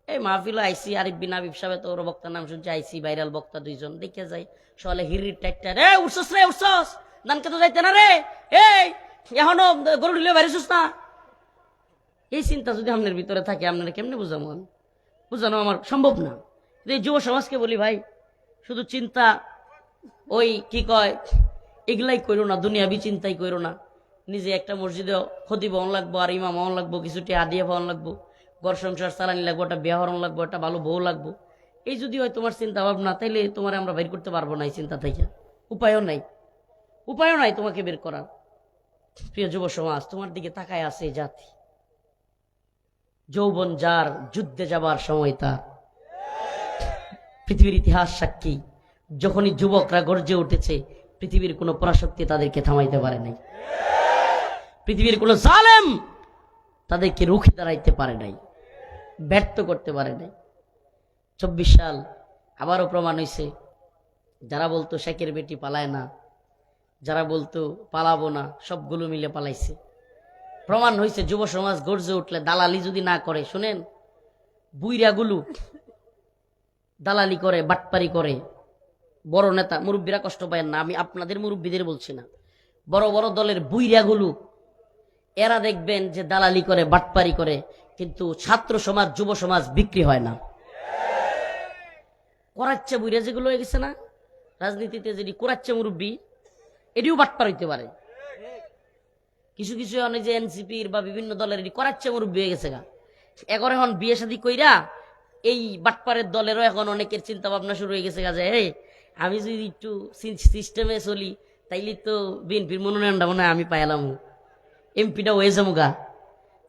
এই মাহফিল আইসি আরিফ বিন আবিব সাহেব তো ওর বক্তার নাম শুনছি, আইসি ভাইরাল বক্তা 2 জন দেখে যাই, সকালে হিরির ট্যাক্টার, রে উঠছস রে উঠছস, দানকে তো যাইতে না রে, এই এখনো গরু ঢিলে বাইরেছিস না, এই চিন্তা যদি আপনার ভিতরে থাকে, আপনারা কেমনে বুঝাবো? বুঝানো আমার সম্ভব না। এই যুব সমাজকে বলি ভাই, শুধু চিন্তা ওই কি কয় এগুলাই করো না, দুনিয়াবি চিন্তাই করো না। নিজে একটা মসজিদে খতিব হন লাগবো, আর ইমাম হন লাগবো, কিছুটি আদিয়া হন লাগবো, ঘর সংসার চালানি লাগবো, একটা বিয়া হরণ লাগবো, একটা ভালো বউ লাগবো। এই যদি হয় তোমার চিন্তা ভাবনা, তাইলে তোমার আমরা বের করতে পারবো না এই চিন্তা থেকে। উপায়ও নাই, উপায়ও নাই তোমাকে বের করার। প্রিয় যুব সমাজ, তোমার দিকে তাকায় আছে জাতি। যৌবন যার, যুদ্ধে যাবার সময় তার। পৃথিবীর ইতিহাস সাক্ষী, যখনই যুবকরা গর্জে উঠেছে, পৃথিবীর কোনো পরাশক্তি তাদেরকে থামাইতে পারে নাই। পৃথিবীর কোনো জালেম তাদেরকে রুখে দাঁড়াইতে পারে নাই, ব্যর্থ করতে পারে নাই। 24 সাল আবারও প্রমাণ হয়েছে, যারা বলতো শেখের বেটি পালায় না, যারা বলতো পালাবো না, সবগুলো মিলে পালাইছে। প্রমাণ হয়েছে যুব সমাজ গর্জে উঠলে, দালালি যদি না করে, শুনেন বুইরাগুলো দালালি করে, বাটপারি করে, বড় নেতা মুরব্বীরা কষ্ট পায় না, আমি আপনাদের মুরব্বীদের বলছি না, বড় বড় দলের বুইরাগুলো এরা দেখবেন যে দালালি করে, বাটপারি করে, কিন্তু ছাত্র সমাজ, যুব সমাজ বিক্রি হয় না। করাচ্ছে বুইরা যেগুলো হয়ে গেছে না রাজনীতিতে, যেটি করাচ্ছে মুরব্বী, এটিও বাটপার হইতে পারে। কিছু কিছু অনেক যে এনসিপির বা বিভিন্ন দলের এটি করাচ্ছে মুরব্বী হয়ে গেছে গা, এখন বিয়ে শাদী কইরা এই বাটপারের দলেরও এখন অনেকের চিন্তা ভাবনা শুরু হয়ে গেছে গা, যে আমি যদি একটু সিস্টেমে চলি তাইলে তো বিএনপির মনোনয়নটা মনে হয় আমি পাইলাম, এমপিটা হয়ে যাবো গা,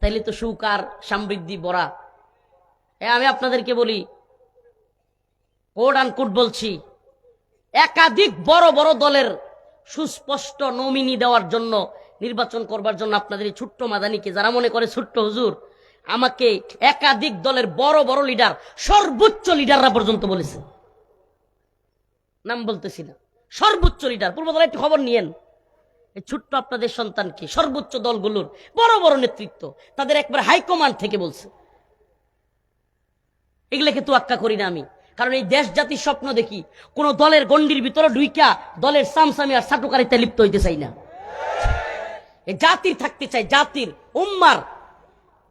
তাইলে তো সুখ আর সমৃদ্ধি বড়া। আমি আপনাদেরকে বলি, কোড আন কোড বলছি, একাধিক বড় বড় দলের সুস্পষ্ট নমিনি দেওয়ার জন্য, নির্বাচন করবার জন্য আপনাদের এই ছোট্ট মাদানিকে যারা মনে করে ছোট্ট হুজুর, আমাকে একাধিক দলের বড় বড় লিডার, সর্বোচ্চ লিডাররা পর্যন্ত বলেছে, নাম বলতেছি না, সর্বোচ্চ লিডার পূর্বদলের একটু খবর নিয়েন। এই ছোট্ট আপনাদের সন্তানকে সর্বোচ্চ দলগুলোর বড় বড় নেতৃত্ব তাদের একবার হাইকমান্ড থেকে বলছে। এগুলোকে তোয়াক্কা করি না আমি, কারণ এই দেশ জাতির স্বপ্ন দেখি, কোন দলের গন্ডির ভিতরে ঢুইকা দলের সামসামি আর সাটুকারিতে লিপ্ত হইতে চাই না। এই জাতির থাকতে চাই, জাতির উম্মার।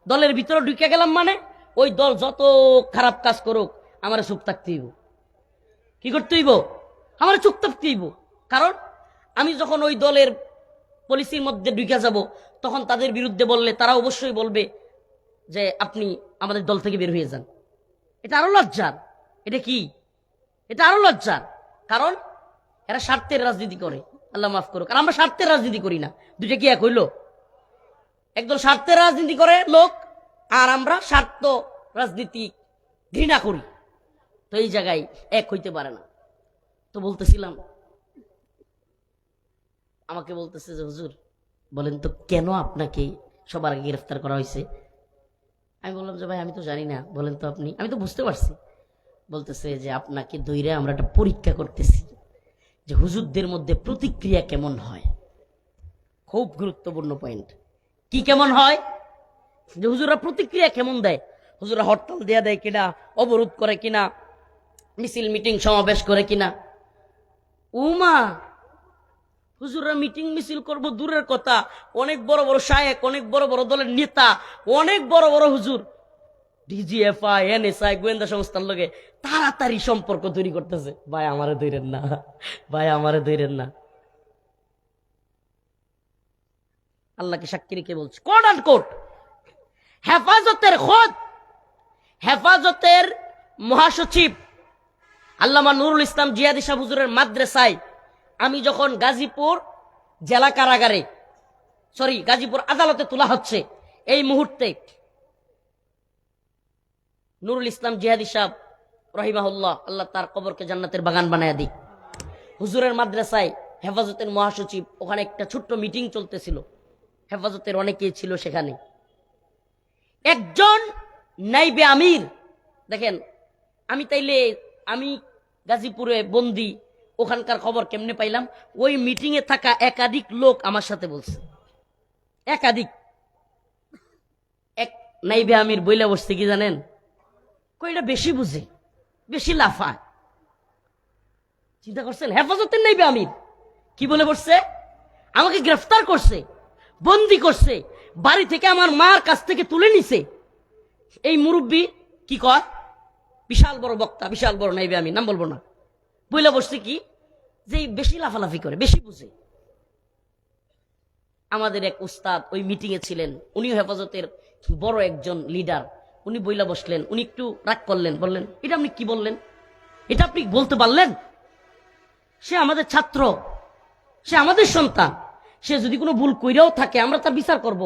দলের ভিতরে ঢুকে গেলাম মানে ওই দল যত খারাপ কাজ করুক আমার চুপ থাকতে হইব। কি করতে হইব? আমার চুপ থাকতে হইব। কারণ আমি যখন ওই দলের পলিসির মধ্যে ঢুকে যাব, তখন তাদের বিরুদ্ধে বললে তারা অবশ্যই বলবে যে আপনি আমাদের দল থেকে বের হয়ে যান। এটা আরো লজ্জার। এটা কি? এটা আরো লজ্জার। কারণ এরা স্বার্থের রাজনীতি করে, আল্লাহ মাফ করুক। আর আমরা স্বার্থের রাজনীতি করি না। দুইটা কি এক হইল? একদল স্বার্থের রাজনীতি করে লোক, আর আমরা স্বার্থ রাজনীতি ঘৃণা করি। তো এই জায়গায় এক হইতে পারে না। তো বলতেছিলাম, আমাকে বলতেছে যে হুজুর বলেন তো কেন আপনাকে সবার আগে গ্রেফতার করা হয়েছে? আমি বললাম যে ভাই আমি তো জানি না, বলেন তো আপনি। আমি তো বুঝতে পারছি। বলতেছে যে আপনাকে ধইরে আমরা একটা পরীক্ষা করতেছি যে হুজুরদের মধ্যে প্রতিক্রিয়া কেমন হয়। খুব গুরুত্বপূর্ণ পয়েন্ট। কি কেমন হয়? যে হুজুররা প্রতিক্রিয়া কেমন দেয়। হুজুররা হরতাল দেয়া দেয় কিনা, অবরোধ করে কিনা, মিছিল মিটিং সমাবেশ করে কিনা। উমা, হুজুররা মিটিং মিছিল করবো দূরের কথা, অনেক বড় বড় শায়েক, অনেক বড় বড় দলের নেতা, অনেক বড় বড় হুজুর ডিজিএফআই, এনএসআই, গোয়েন্দা সংস্থার লগে তাড়াতাড়ি সম্পর্ক তৈরি করতেছে। ভাই আমারে ধইরেন না, ভাই আমারে ধইরেন না। আল্লাহকে সাক্ষী রেখে বলছি, কোট অ্যান্ড কোট হেফাজতের খোদ, হেফাজতের মহাসচিব আল্লামা নুরুল ইসলাম জিয়াদি সাহেব হুজুরের মাদ্রাসায় আমি যখন গাজীপুর জেলা কারাগারে, গাজীপুর আদালতে তোলা হচ্ছে, এই মুহূর্তে নুরুল ইসলাম জিহাদি সাহেব রহিমাহুল্লাহ, আল্লাহ তার কবরকে জান্নাতের বাগান বানায় দিক, হুজুরের মাদ্রাসায় হেফাজতের মহাসচিব, ওখানে একটা ছোট্ট মিটিং চলতেছিল, হেফাজতের অনেকেই ছিল সেখানে। একজন নাইবে আমির, দেখেন আমি গাজীপুরে বন্দি, ওখানকার খবর কেমনে পাইলাম? ওই মিটিং এ থাকা একাধিক লোক আমার সাথে বলছে, একাধিক। এক নাইবে আমির বইলা বসছে কি জানেন? কইটা বেশি বুঝে, বেশি লাফায়। চিন্তা করছেন? হেফাজতের নাইবে আমির কি বলে বসছে? আমাকে গ্রেফতার করছে, বন্দি করছে, বাড়ি থেকে আমার মার কাছ থেকে তুলে নিছে। এই মুরব্বী কি কয়? বিশাল বড় বক্তা, বিশাল বড় নাইবে আমির, নাম বলবো না, বইলা বসছে কি যে বেশি লাফালাফি করে, বেশি বুঝে। আমাদের এক উস্তাদ ওই মিটিং এ ছিলেন, উনিও হেফাজতের বড় একজন লিডার। উনি বইলা বসলেন, উনি একটু রাগ করলেন, বললেন এটা আপনি কি বললেন? এটা আপনি বলতে পারলেন? সে আমাদের ছাত্র, সে আমাদের সন্তান, সে যদি কোনো ভুল কইরাও থাকে আমরা তার বিচার করব,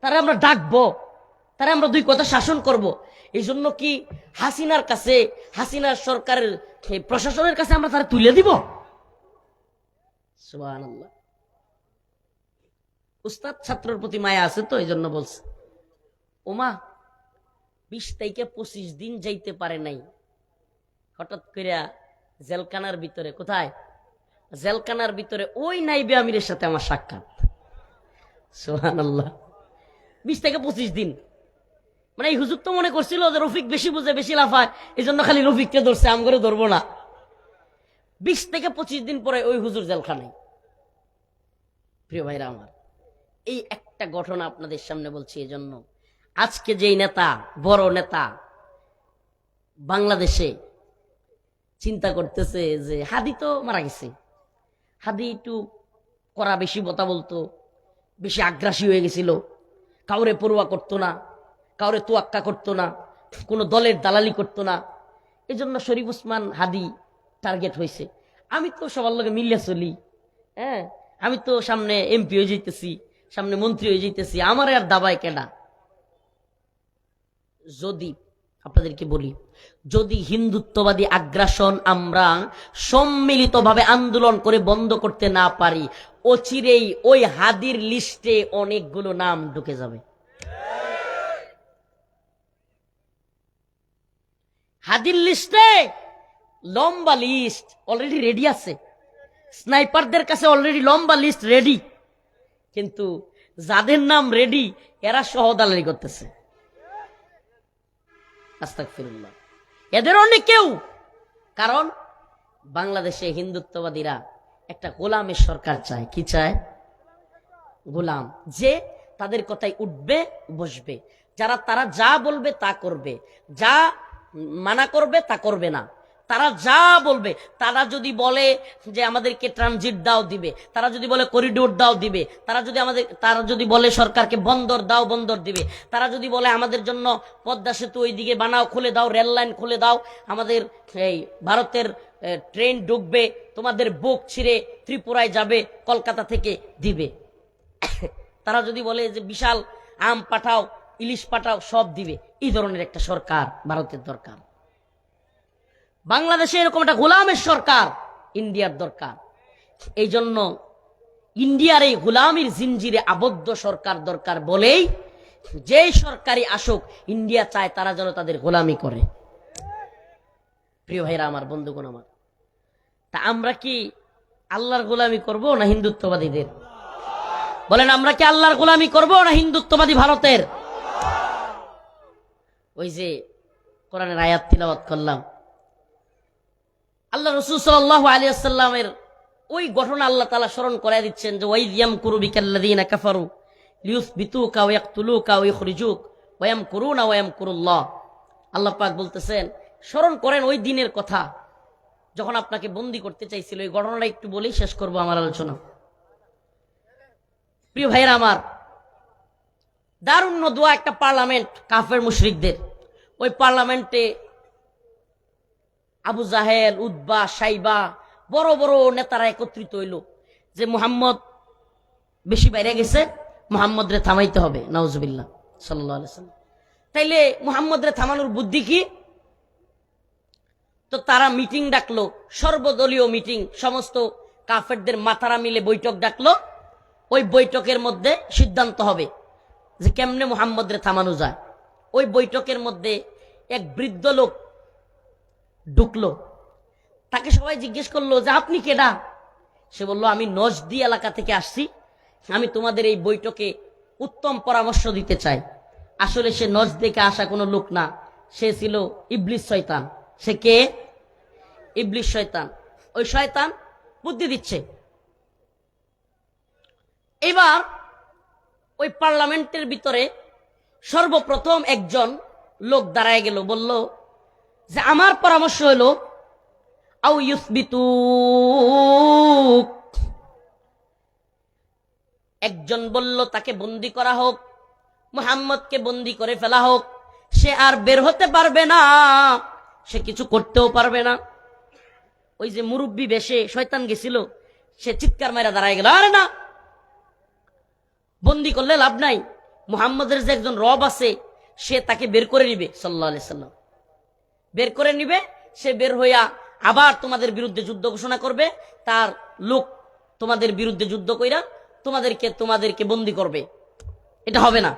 তারে আমরা ডাকবো, তারে আমরা দুই কথা শাসন করব। এই জন্য কি হাসিনার কাছে, হাসিনার সরকারের প্রশাসনের কাছে আমরা তারা তুলে দিব? সুবহানাল্লাহ। উস্তাদ ছাত্রের প্রতি মায়া আছে তো এই জন্য বলছে। ওমা 20 থেকে 25 দিন যাইতে পারে নাই, হঠাৎ করে জেলখানার ভিতরে, কোথায়? জেলখানার ভিতরে ওই নাইবে আমিরের সাথে আমার সাক্ষাৎ। সুবহানাল্লাহ। 20 থেকে 25 দিন, মানে এই হুজুর তো মনে করছিল যে রফিক বেশি বুঝে, বেশি লাফায়, এই জন্য খালি রফিককে ধরছে, আম করে ধরবো না। 20 থেকে 25 দিন পরে ওই হুজুর জেলখানায়। প্রিয় ভাইরা আমার, এই একটা ঘটনা আপনাদের সামনে বলছি এজন্য, আজকে যেই নেতা, বড় নেতা বাংলাদেশে চিন্তা করতেছে যে হাদি তো মারা গেছে, হাদি একটু করা বেশি কথা বলতো, বেশি আগ্রাসী হয়ে গেছিল, কাউরে পরোয়া করতো না, কাউরে তোয়াক্কা করতো না, কোনো দলের দালালি করতো না। এজন্য শরীফ ওসমান হাদি টার্গেট হয়েছে। আমি তো সবার লগে মিলিয়া চলি, হ্যাঁ, আমি তো সামনে এমপি হয়ে যাইতেছি, সামনে মন্ত্রী হয়ে যাইতেছি, আমার আর দাবায় কেডা? যদি আপনাদেরকে বলি, যদি হিন্দুত্ববাদী আগ্রাসন আমরা সম্মিলিতভাবে আন্দোলন করে বন্ধ করতে না পারি, অচিরেই ওই হাদির লিস্টে অনেকগুলো নাম ঢুকে যাবে। হাদির লিস্টে লম্বা লিস্ট অলরেডি রেডি আছে, স্নাইপারদের কাছে অলরেডি লম্বা লিস্ট রেডি, কিন্তু যাদের নাম রেডি এরা সহদালালি করতেছে। আস্তাগফিরুল্লাহ, এদের অনেক কেউ। কারণ বাংলাদেশে হিন্দুত্ববাদীরা একটা গোলামের সরকার চায়। কি চায়? গোলাম, যে তাদের কথাই উঠবে বসবে, তারা যা বলবে তা করবে, যা মানা করবে তা করবে না। তারা যা বলবে, তারা যদি বলে যে আমাদেরকে ট্রানজিট দাও দিবে, তারা যদি বলে করিডোর দাও দিবে, তারা যদি বলে সরকারকে বন্দর দাও বন্দর দিবে, তারা যদি বলে আমাদের জন্য পদ্মা সেতু ওইদিকে বানাও, খুলে দাও, রেল লাইন খুলে দাও, আমাদের এই ভারতের ট্রেন ঢুকবে, তোমাদের বুক ছিঁড়ে ত্রিপুরায় যাবে কলকাতা থেকে, দিবে। তারা যদি বলে যে বিশাল আম পাঠাও, ইলিশ পাঠাও, সব দিবে। এই ধরনের একটা সরকার ভারতের দরকার। বাংলাদেশে এরকম একটা গোলামের সরকার ইন্ডিয়ার দরকার। এই জন্য ইন্ডিয়ার এই গোলামির জিনজিরে আবদ্ধ সরকার দরকার বলেই যেই সরকারি আসুক, ইন্ডিয়া চায় তারা যেন তাদের গোলামি করে। প্রিয় ভাইরা আমার, বন্ধুগণ আমার, তা আমরা কি আল্লাহর গোলামি করব না হিন্দুত্ববাদীদের? বলেন, আমরা কি আল্লাহর গোলামি করব না হিন্দুত্ববাদী ভারতের? ওই যে কোরআনের আয়াত তিলাওয়াত করলাম, আল্লাহ রাসূল সাল্লাল্লাহু আলাইহি ওয়াসাল্লামের ওই ঘটনা আল্লাহ তাআলা স্মরণ করায় দিচ্ছেন যে ওয়াইদ ইয়ামকুরু বিকাল্লাযীনা কাফারু লিইউসবিতুকা ওয়া ইয়াকতুলুকা ওয়া ইখরিজুক ওয়া ইয়ামকুরুনা ওয়া ইয়ামকুরুল্লাহ। আল্লাহ পাক বলতেছেন, স্মরণ করেন ওই দিনের কথা যখন আপনাকে বন্দী করতে চাইছিল। এই ঘটনাটা একটু বলেই শেষ করব আমার আলোচনা। প্রিয় ভাইরা আমার, দারুন নদওয়া একটা পার্লামেন্ট কাফের মুশরিকদের। ওই পার্লামেন্টে আবু জাহেল, উতবা, সাইবা, বড় বড় নেতারা একত্রিত হইল যে মুহাম্মদ বেশি বাইরে গেছে, মুহাম্মদ রে থামাইতে হবে। নাউজুবিল্লাহ সাল্লাল্লাহু আলাইহি ওয়াসাল্লাম। তাইলে মুহাম্মদ রে থামানোর বুদ্ধি কি? তো তারা মিটিং ডাকলো, সর্বদলীয় মিটিং, সমস্ত কাফেরদের মাথারা মিলে বৈঠক ডাকলো। ওই বৈঠকের মধ্যে সিদ্ধান্ত হবে যে কেমনে মুহাম্মদ রে থামানো যায়। ওই বৈঠকের মধ্যে এক বৃদ্ধ লোক ঢুকলো। তাকে সবাই জিজ্ঞেস করলো যে আপনি কেডা? সে বলল, আমি নজদি এলাকা থেকে আসছি, আমি তোমাদের এই বৈঠকে উত্তম পরামর্শ দিতে চাই। আসলে সে নজদ থেকে আসা কোনো লোক না, সে ছিল ইবলিস শয়তান। সে কে? ইবলিস শয়তান। ওই শয়তান বুদ্ধি দিচ্ছে। এবার ওই পার্লামেন্টের ভিতরে সর্বপ্রথম একজন লোক দাঁড়ায় গেল, বলল যে আমার পরামর্শ হলো আও ইউসবিতুক। একজন বলল তাকে বন্দী করা হোক, মুহাম্মদকে বন্দী করে ফেলা হোক, সে আর বের হতে পারবে না, সে কিছু করতেও পারবে না। ওই যে মুরব্বী বেশে শয়তান গেছিল, সে চিৎকার মারা দাঁড়ায় গেল, আরে না, বন্দী করলে লাভ নাই, মুহাম্মদের যে একজন রব আছে সে তাকে বের করে নিবে। সাল্লাল্লাহু আলাইহি সাল্লাম বের করে নিবে, সে বের হইয়া আবার তোমাদের বিরুদ্ধে যুদ্ধ ঘোষণা করবে, তার লোক তোমাদের বিরুদ্ধে যুদ্ধ কইরা তোমাদেরকে বন্দী করবে, এটা হবে না।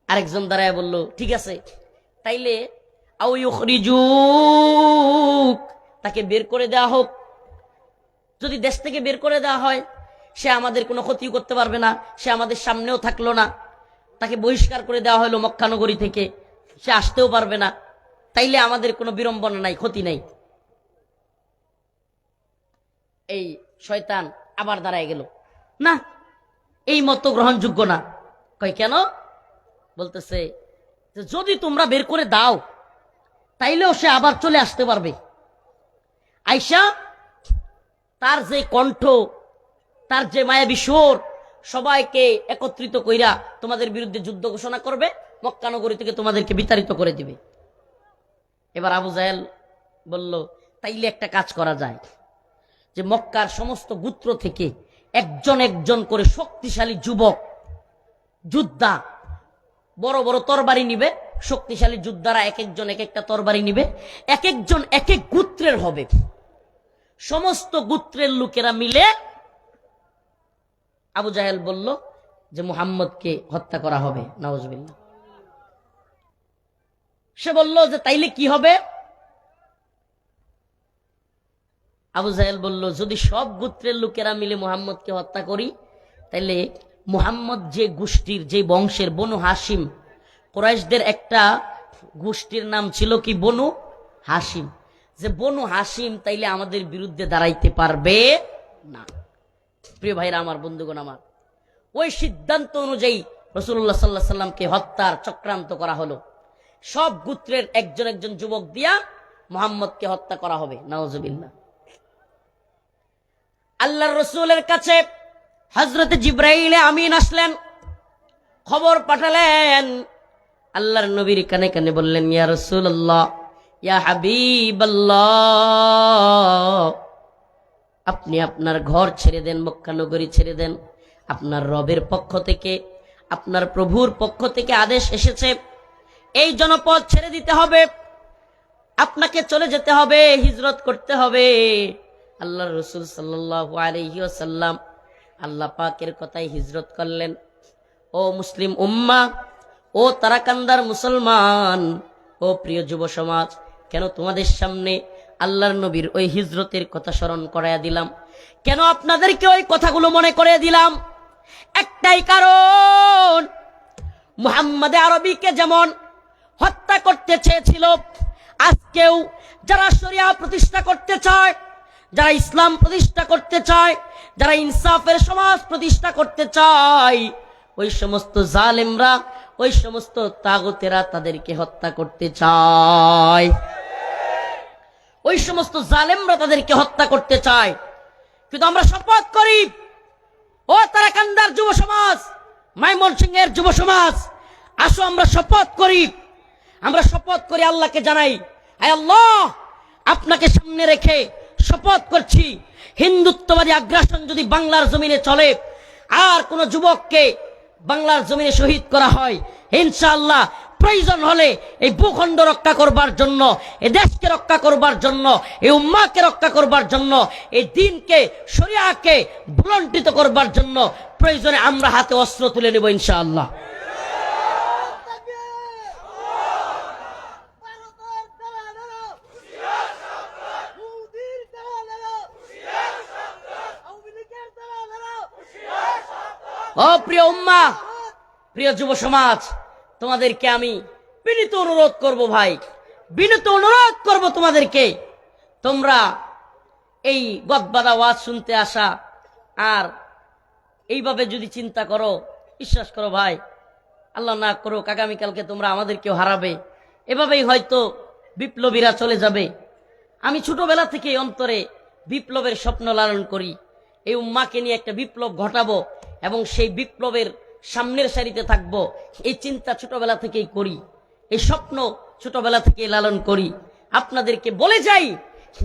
আরেকজন দাঁড়ায় বলল, ঠিক আছে, তাইলে আও ইউখরিজুক, তাকে বের করে দেওয়া হোক। যদি দেশ থেকে বের করে দেওয়া হয়, সে আমাদের কোনো ক্ষতি করতে পারবে না, সে আমাদের সামনেও থাকলো না, তাকে বহিষ্কার করে দেওয়া হলো মক্কা নগরী থেকে, সে আসতেও পারবে না, তাইলে আমাদের কোনো বিড়ম্বনা নাই, ক্ষতি নাই। এই শয়তান আবার দাঁড়ায় গেল, না, এই মত গ্রহণযোগ্য না। কয় কেন? বলতেছে যদি তোমরা বের করে দাও তাইলেও সে আবার চলে আসতে পারবে। আয়শা তার যে কণ্ঠ, তার যে মায়াবী সুর, সবাইকে একত্রিত কইরা তোমাদের বিরুদ্ধে যুদ্ধ ঘোষণা করবে, মক্কা নগরী থেকে তোমাদেরকে বিতাড়িত করে দিবে। এবার আবু জাহেল বলল, তাইলে একটা কাজ করা যায়, যে মক্কার সমস্ত গোত্র থেকে একজন একজন করে শক্তিশালী যুবক যোদ্ধা বড় বড় তরবারি নিবে। শক্তিশালী যোদ্ধারা এক একজন এক একটা তরবারি নিবে, এক একজন এক এক গোত্রের হবে। সমস্ত গোত্রের লোকেরা মিলে আবু জাহেল বলল যে মুহাম্মদকে হত্যা করা হবে। নাউজুবিল্লাহ। সে বলল যে তাইলে কি হবে? আবু জাহেল বলল যদি সব গোত্রের লোকেরা মিলে মুহাম্মদকে হত্যা করি, তাইলে মুহাম্মদ যে গোষ্ঠীর, যে বংশের, বনু হাসিম, কুরাইশদের একটা গোষ্ঠীর নাম ছিল কি? বনু হাসিম। যে বনু হাসিম তাইলে আমাদের বিরুদ্ধে দাঁড়াইতে পারবে না। প্রিয় ভাইরা আমার, বন্ধুগণ আমার, ওই সিদ্ধান্ত অনুযায়ী রাসূলুল্লাহ সাল্লাল্লাহু আলাইহি সাল্লামকে হত্যার চক্রান্ত করা হলো। সব গোত্রের একজন একজন যুবক দিয়া মুহাম্মদকে হত্যা করা হবে। নাউজুবিল্লাহ। আল্লাহর রাসূলের কাছে হযরত জিবরাইল আমিন আসলেন, খবর পাঠালেন। আল্লাহর নবীর কানে কানে বললেন, ইয়া রাসূলুল্লাহ, ইয়া হাবিবাল্লাহ, আপনি আপনার ঘর ছেড়ে দেন, মক্কা নগরী ছেড়ে দেন। আপনার রবের পক্ষ থেকে, আপনার প্রভুর পক্ষ থেকে আদেশ এসেছে, এই জনপদ ছেড়ে দিতে হবে, আপনাকে চলে যেতে হবে, হিজরত করতে হবে। আল্লাহর রাসূল সাল্লাল্লাহু আলাইহি ওয়াসাল্লাম আল্লাহ পাকের কথাই হিজরত করলেন। ও মুসলিম উম্মাহ, ও তারাকান্দার মুসলমান, ও প্রিয় যুব সমাজ, কেন তোমাদের সামনে আল্লাহর নবীর ওই হিজরতের কথা স্মরণ করাইয়া দিলাম? কেন আপনাদেরকে ওই কথাগুলো মনে করিয়ে দিলাম? একটাই কারণ, মুহাম্মদে আরবীকে যেমন হত্যা করতে চেয়েছিল, আজকেও যারা শরিয়া প্রতিষ্ঠা করতে চায়, যারা ইসলাম প্রতিষ্ঠা করতে চায়, যারা ইনসাফের সমাজ প্রতিষ্ঠা করতে চায়, ওই সমস্ত জালেমরা, ওই সমস্ত তাগুতেরা তাদেরকে হত্যা করতে চায়। ওই সমস্ত জালেমরা তাদেরকে হত্যা করতে চায়। কিন্তু আমরা শপথ করি, ও তারাকান্দার যুব সমাজ, ময়মনসিংহের যুব সমাজ, আসো আমরা শপথ করি, আমরা শপথ করি, আল্লাহকে জানাই, আয় আল্লাহ, আপনাকে সামনে রেখে শপথ করছি, হিন্দুত্ববাদী আগ্রাসন যদি বাংলার জমিনে চলে, আর কোন যুবককে বাংলার জমিনে শহীদ করা হয়, ইনশাআল্লাহ প্রয়োজন হলে এই ভূখণ্ড রক্ষা করবার জন্য, এই দেশকে রক্ষা করবার জন্য, এই উম্মাহকে রক্ষা করবার জন্য, এই দ্বীনকে, শরিয়াহকে ভুলণ্ঠিত করবার জন্য প্রয়োজনে আমরা হাতে অস্ত্র তুলে নেব ইনশাআল্লাহ। ও প্রিয় উম্মাহ, প্রিয় যুব সমাজ, তোমাদেরকে আমি বিনীত অনুরোধ করব, ভাই, বিনীত অনুরোধ করব তোমাদেরকে, তোমরা এই গদবাদা ওয়াজ শুনতে আসা আর এইভাবে যদি চিন্তা করো, বিশ্বাস করো ভাই, আল্লাহ না করুক আগামীকালকে তোমরা আমাদেরকেও হারাবে, এভাবেই হয়তো বিপ্লবীরা চলে যাবে। আমি ছোটবেলা থেকে অন্তরে বিপ্লবের স্বপ্ন লালন করি, এই উম্মাকে নিয়ে একটা বিপ্লব ঘটাবো এবং সেই বিপ্লবের সামনের সারিতে থাকবো, এই চিন্তা ছোটবেলা থেকেই করি, এই স্বপ্ন ছোটবেলা থেকেই লালন করি। আপনাদেরকে বলে যাই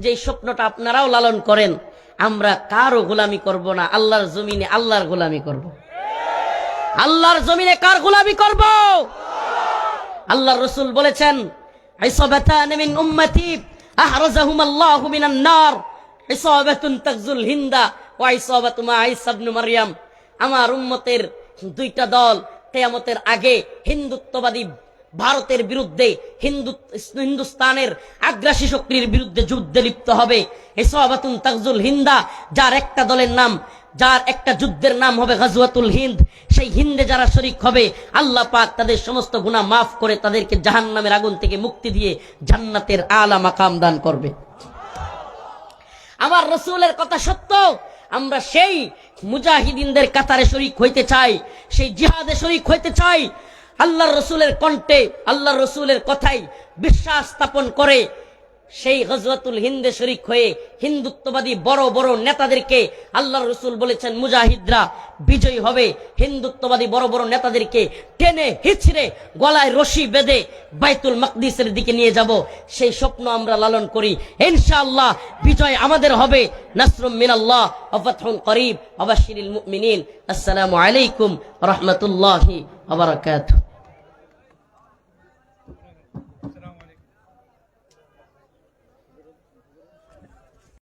যে এই স্বপ্নটা আপনারাও লালন করেন। আমরা কারও গোলামি করব না, আল্লাহর জমিনে আল্লাহর গোলামি করব। আল্লাহর জমিনে কার গোলামি করব? আল্লাহর রাসূল বলেছেন, ইসাবাতান মিন উম্মতি আহরাজাহুম আল্লাহু মিনান নার, ইসাবাতুন তাগজুল হিন্দা ওয়া ইসাবাতু মা ঈসা ইবনে মারইয়াম। আমার উম্মতের দুইটা দল কিয়ামতের আগে হিন্দুত্ববাদী ভারতের বিরুদ্ধে, হিন্দুস্তানের আগ্রাসী শক্তির বিরুদ্ধে যুদ্ধে লিপ্ত হবে। ইসাবাতুন তাগজুল হিন্দা, যার একটা দলের নাম, যার একটা যুদ্ধের নাম হবে গাজওয়াতুল হিন্দ। সেই হিন্দে যারা শরীক হবে, আল্লাহ পাক তাদের সমস্ত গুনাহ মাফ করে তাদেরকে জাহান্নামের আগুন থেকে মুক্তি দিয়ে জান্নাতের আলা মাকাম দান করবে। আমার রাসূলের কথা সত্য, আমরা সেই মুজাহিদিনদের কাতারে শরীক হইতে চাই, সেই জিহাদে শরীক হইতে চাই। আল্লাহর রাসূলের কণ্ঠে, আল্লাহর রাসূলের কথাই বিশ্বাস স্থাপন করে সেই গজওয়াতুল হিন্দে শরিক হয়ে হিন্দুত্ববাদী বড় বড় নেতাদেরকে আল্লাহর রাসূল বলেছেন মুজাহিদরা বিজয়ী হবে। হিন্দুত্ববাদী বড় বড় নেতাদেরকে টেনে হিচড়ে গলায় রশি বেঁধে বাইতুল মাকদিসের দিকে নিয়ে যাব। সেই স্বপ্ন আমরা লালন করি। ইনশাআল্লাহ বিজয় আমাদের হবে। নাসরুম মিনাল্লাহ ওয়া ফাতহুন করিব ওয়া বাশশিরিল মুমিনিন। আসসালামু আলাইকুম ওয়া রাহমাতুল্লাহি ওয়া বারাকাতুহু।